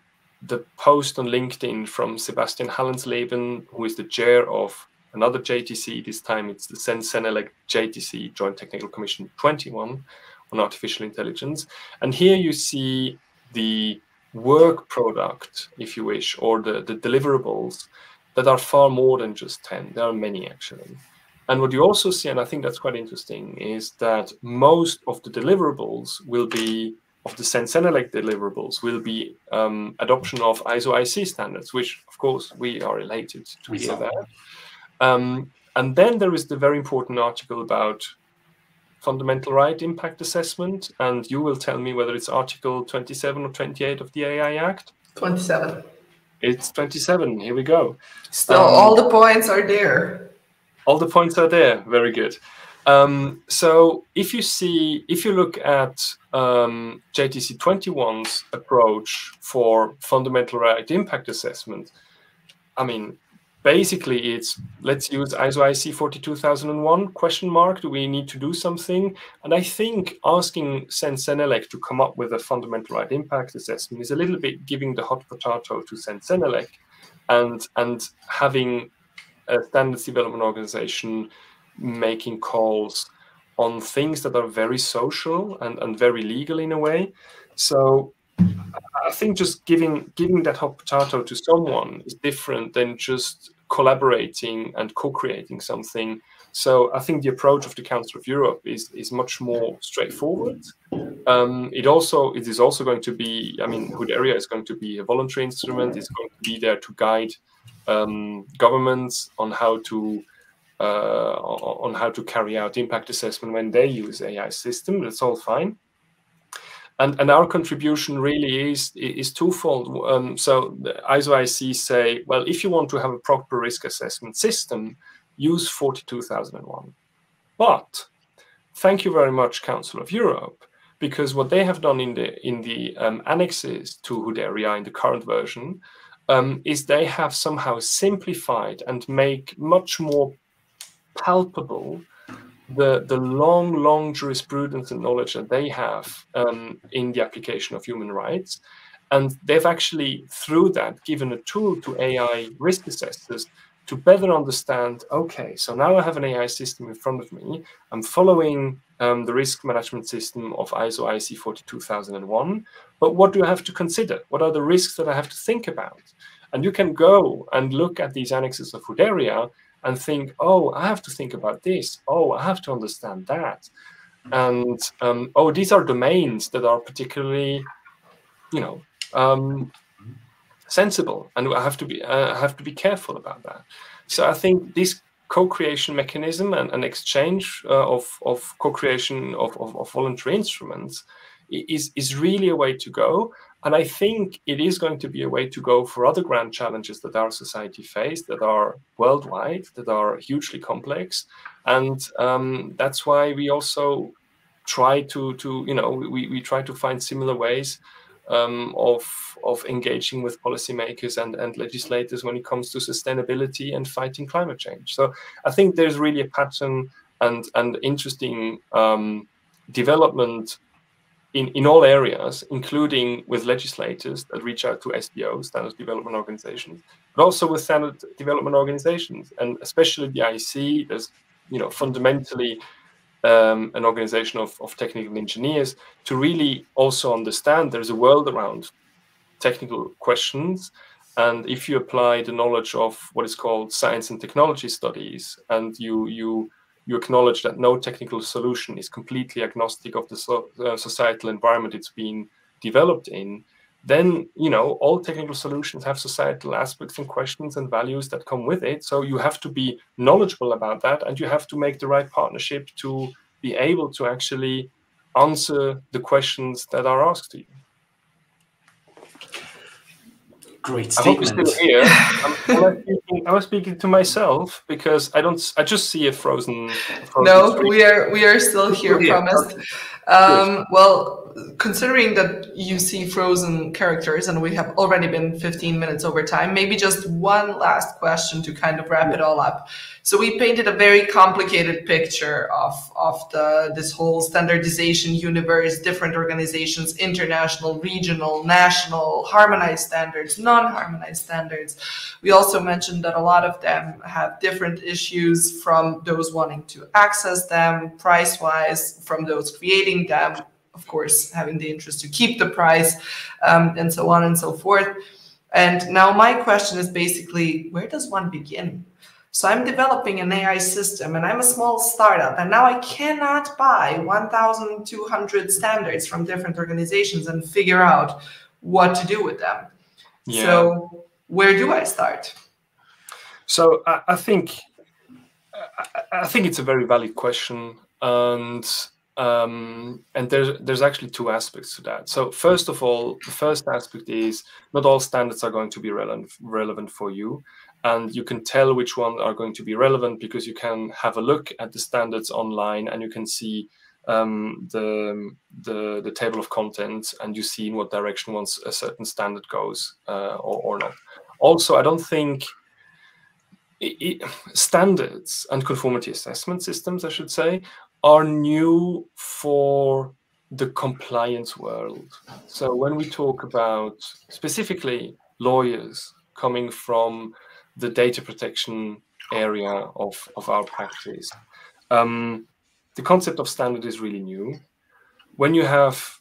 post on LinkedIn from Sebastian Hallensleben, who is the chair of another JTC. This time it's the CEN-CENELEC JTC, Joint Technical Commission 21 on artificial intelligence. And here you see the work product, if you wish, or the deliverables that are far more than just 10. There are many, actually. And what you also see, and I think that's quite interesting, is that most of the deliverables will be, of the Sensenelec deliverables, will be adoption of ISO IC standards, which, of course, we are elated to hear that. And then there is the very important article about fundamental right impact assessment, and you will tell me whether it's Article 27 or 28 of the AI Act. 27. It's 27. Here we go. Still, all the points are there. All the points are there. Very good. So if you look at JTC 21's approach for fundamental right impact assessment, I mean, basically it's, let's use ISO IC 42001 question mark. Do we need to do something? And I think asking Sensenelec to come up with a fundamental right impact assessment is a little bit giving the hot potato to Sensenelec, and having a standards development organization making calls on things that are very social and very legal in a way. So I think just giving that hot potato to someone is different than just collaborating and co-creating something. So I think the approach of the Council of Europe is much more straightforward. It is also going to be, I mean, Hood Area is going to be a voluntary instrument. It's going to be there to guide governments on how to carry out impact assessment when they use AI system. That's all fine. And our contribution really is twofold. So the ISO IC say, well, if you want to have a proper risk assessment system, use 42001. But thank you very much, Council of Europe, because what they have done in the annexes to Hood Area in the current version is they have somehow simplified and make much more palpable the long jurisprudence and knowledge that they have in the application of human rights. And they've actually, through that, given a tool to AI risk assessors to better understand, okay, so now I have an AI system in front of me. I'm following the risk management system of ISO IC 42001, but what do I have to consider? What are the risks that I have to think about? And you can go and look at these annexes of Hood Area and think, oh, I have to think about this. Oh, I have to understand that. And, oh, these are domains that are particularly, sensible, and I have to be careful about that. So I think this co-creation mechanism and exchange of co-creation of voluntary instruments is really a way to go. And I think it is going to be a way to go for other grand challenges that our society face, that are worldwide, that are hugely complex. And that's why we also try we try to find similar ways of engaging with policymakers and legislators when it comes to sustainability and fighting climate change. So I think there's really a pattern and interesting development in all areas, including with legislators that reach out to SDOs, standards development organizations, but also with standard development organizations, and especially the IC. There's, fundamentally an organization of technical engineers to really also understand there's a world around technical questions. And if you apply the knowledge of what is called science and technology studies, and you acknowledge that no technical solution is completely agnostic of the societal environment it's being developed in, then, all technical solutions have societal aspects and questions and values that come with it. So you have to be knowledgeable about that, and you have to make the right partnership to be able to actually answer the questions that are asked to you. Great statement. I hope you're still here. I was speaking to myself because I just see a frozen no, screen. we are still here, promised. Well, considering that you see frozen characters and we have already been 15 minutes over time, maybe just one last question to kind of wrap it all up. So we painted a very complicated picture of this whole standardization universe, different organizations, international, regional, national, harmonized standards, non-harmonized standards. We also mentioned that a lot of them have different issues, from those wanting to access them price-wise, from those creating them, of course, having the interest to keep the price, and so on and so forth. And now my question is basically, where does one begin? So I'm developing an AI system and I'm a small startup, and now I cannot buy 1,200 standards from different organizations and figure out what to do with them. Yeah. So where do I start? So I think it's a very valid question, and there's actually two aspects to that. So first of all, the first aspect is not all standards are going to be relevant for you, and you can tell which ones are going to be relevant because you can have a look at the standards online and you can see the table of contents, and you see in what direction once a certain standard goes or not. Also, I don't think standards and conformity assessment systems, I should say, are new for the compliance world. So when we talk about specifically lawyers coming from the data protection area of our practice, the concept of standard is really new. When you have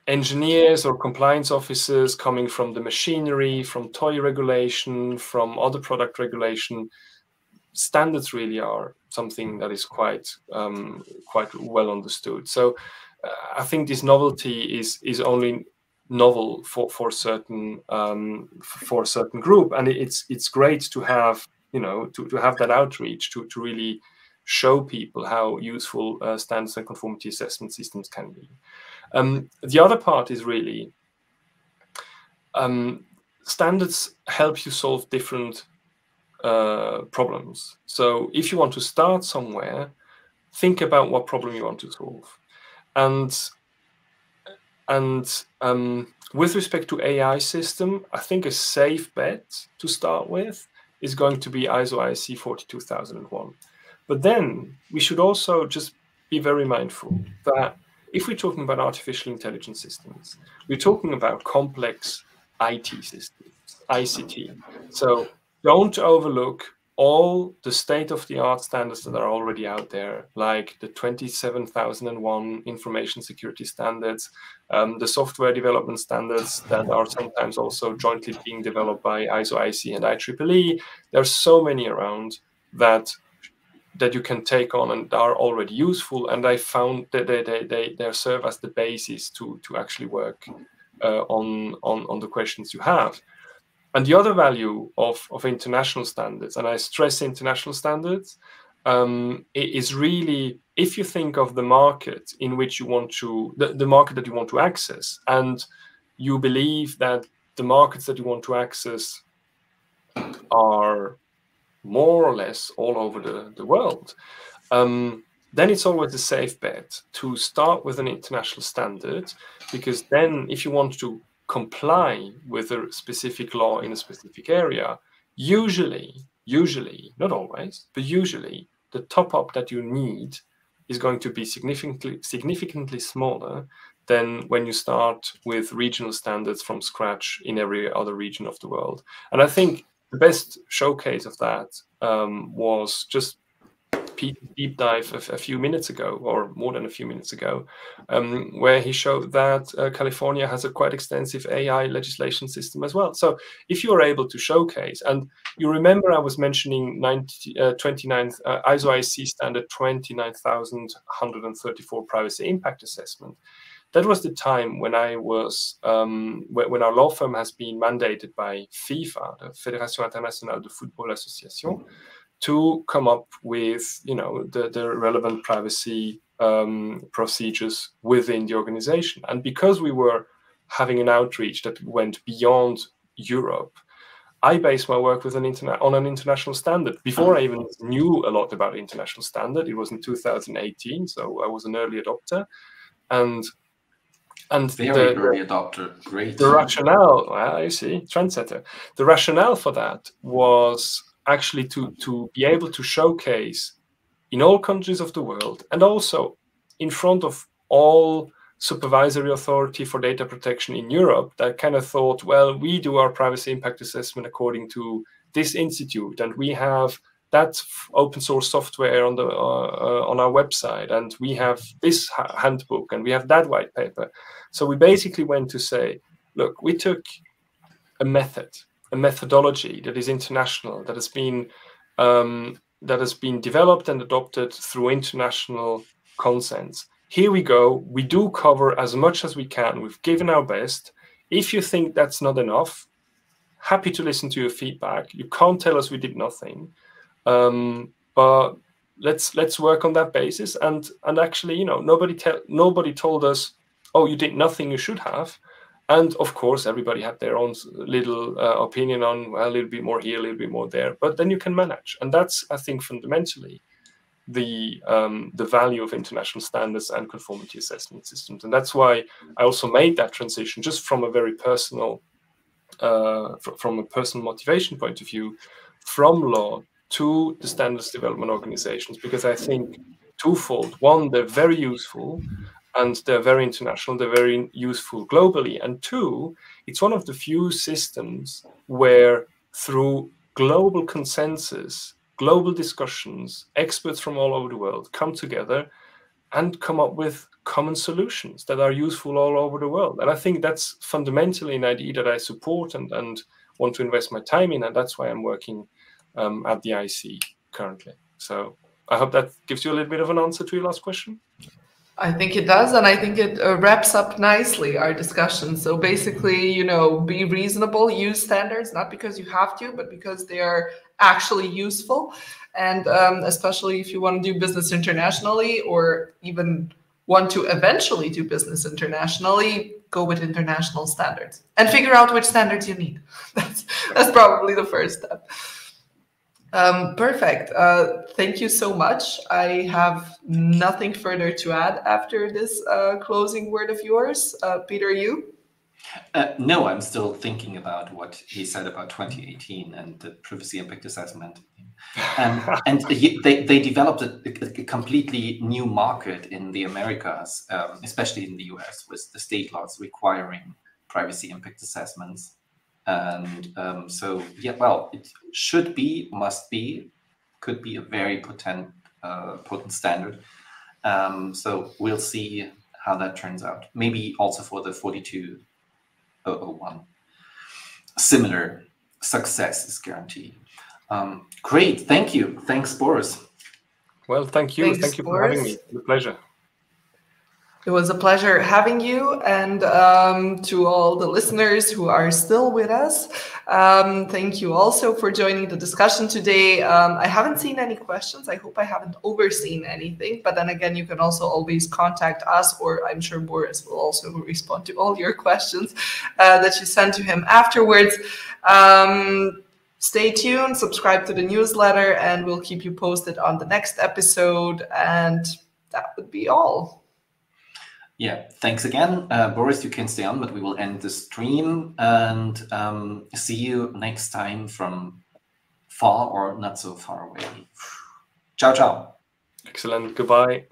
engineers or compliance officers coming from the machinery, from toy regulation, from other product regulation, standards really are something that is quite well understood. So I think this novelty is only novel for certain group, and it's great to have to have that outreach to really show people how useful standards and conformity assessment systems can be. The other part is really standards help you solve different problems. So if you want to start somewhere, think about what problem you want to solve. And with respect to AI system, I think a safe bet to start with is going to be ISO IEC 42001. But then we should also just be very mindful that if we're talking about artificial intelligence systems, we're talking about complex IT systems, ICT. So don't overlook all the state-of-the-art standards that are already out there, like the 27001 information security standards, the software development standards that are sometimes also jointly being developed by ISO IEC and IEEE. There are so many around that you can take on and are already useful, and I found that they serve as the basis to actually work on the questions you have. And the other value of international standards, and I stress international standards, is really, if you think of the market in which you want to, the market that you want to access, and you believe that the markets that you want to access are more or less all over the world, then it's always a safe bet to start with an international standard, because then if you want to comply with a specific law in a specific area, usually, not always, but usually, the top up that you need is going to be significantly smaller than when you start with regional standards from scratch in every other region of the world. And I think the best showcase of that was just Pete's deep dive a few minutes ago, or more than a few minutes ago, where he showed that California has a quite extensive AI legislation system as well. So if you are able to showcase, and you remember I was mentioning ISO IEC standard 29134 privacy impact assessment. That was the time when I was, when our law firm has been mandated by FIFA, the Fédération Internationale de Football Association, to come up with, the relevant privacy procedures within the organization. And because we were having an outreach that went beyond Europe, I based my work with on an international standard. Before I even knew a lot about international standard, it was in 2018, so I was an early adopter. And very early adopter, great. The rationale, well, you see, trendsetter. The rationale for that was actually to be able to showcase in all countries of the world, and also in front of all supervisory authority for data protection in Europe, that kind of thought, well, we do our privacy impact assessment according to this institute, and we have that open source software on the on our website, and we have this handbook, and we have that white paper. So we basically went to say, look, we took a methodology that is international, that has been developed and adopted through international consents. Here we go. We do cover as much as we can. We've given our best. If you think that's not enough, happy to listen to your feedback. You can't tell us we did nothing, but let's work on that basis. And actually, you know, nobody told us, oh, you did nothing, you should have. And of course, everybody had their own little opinion on, well, a little bit more here, a little bit more there. But then you can manage, and that's, I think, fundamentally the value of international standards and conformity assessment systems. And that's why I also made that transition, just from a very personal, from a personal motivation point of view, from law to the standards development organizations, because I think twofold. One, they're very useful, and they're very international, they're very useful globally. And two, it's one of the few systems where through global consensus, global discussions, experts from all over the world come together and come up with common solutions that are useful all over the world. And I think that's fundamentally an idea that I support and want to invest my time in, and that's why I'm working at the IC currently. So I hope that gives you a little bit of an answer to your last question. I think it does, and I think it wraps up nicely our discussion. So basically, you know, be reasonable, use standards, not because you have to, but because they are actually useful. And especially if you want to do business internationally, or even want to eventually do business internationally, go with international standards and figure out which standards you need. That's probably the first step. Perfect. Thank you so much. I have nothing further to add after this closing word of yours. Peter, you? No, I'm still thinking about what he said about 2018 and the privacy impact assessment. And they developed a completely new market in the Americas, especially in the US, with the state laws requiring privacy impact assessments. And so, yeah, well, it should be, must be, could be a very potent standard. So we'll see how that turns out. Maybe also for the 42001. Similar success is guaranteed. Great, thank you. Thanks, Boris. Well, thank you. Thank you for having me. It's a pleasure. It was a pleasure having you, and to all the listeners who are still with us, thank you also for joining the discussion today. I haven't seen any questions. I hope I haven't overseen anything, but then again, you can also always contact us, or I'm sure Boris will also respond to all your questions that you send to him afterwards. Stay tuned, subscribe to the newsletter, and we'll keep you posted on the next episode, and that would be all. Yeah, thanks again. Boris, you can stay on, but we will end the stream and see you next time from far or not so far away. Ciao, ciao. Excellent. Goodbye.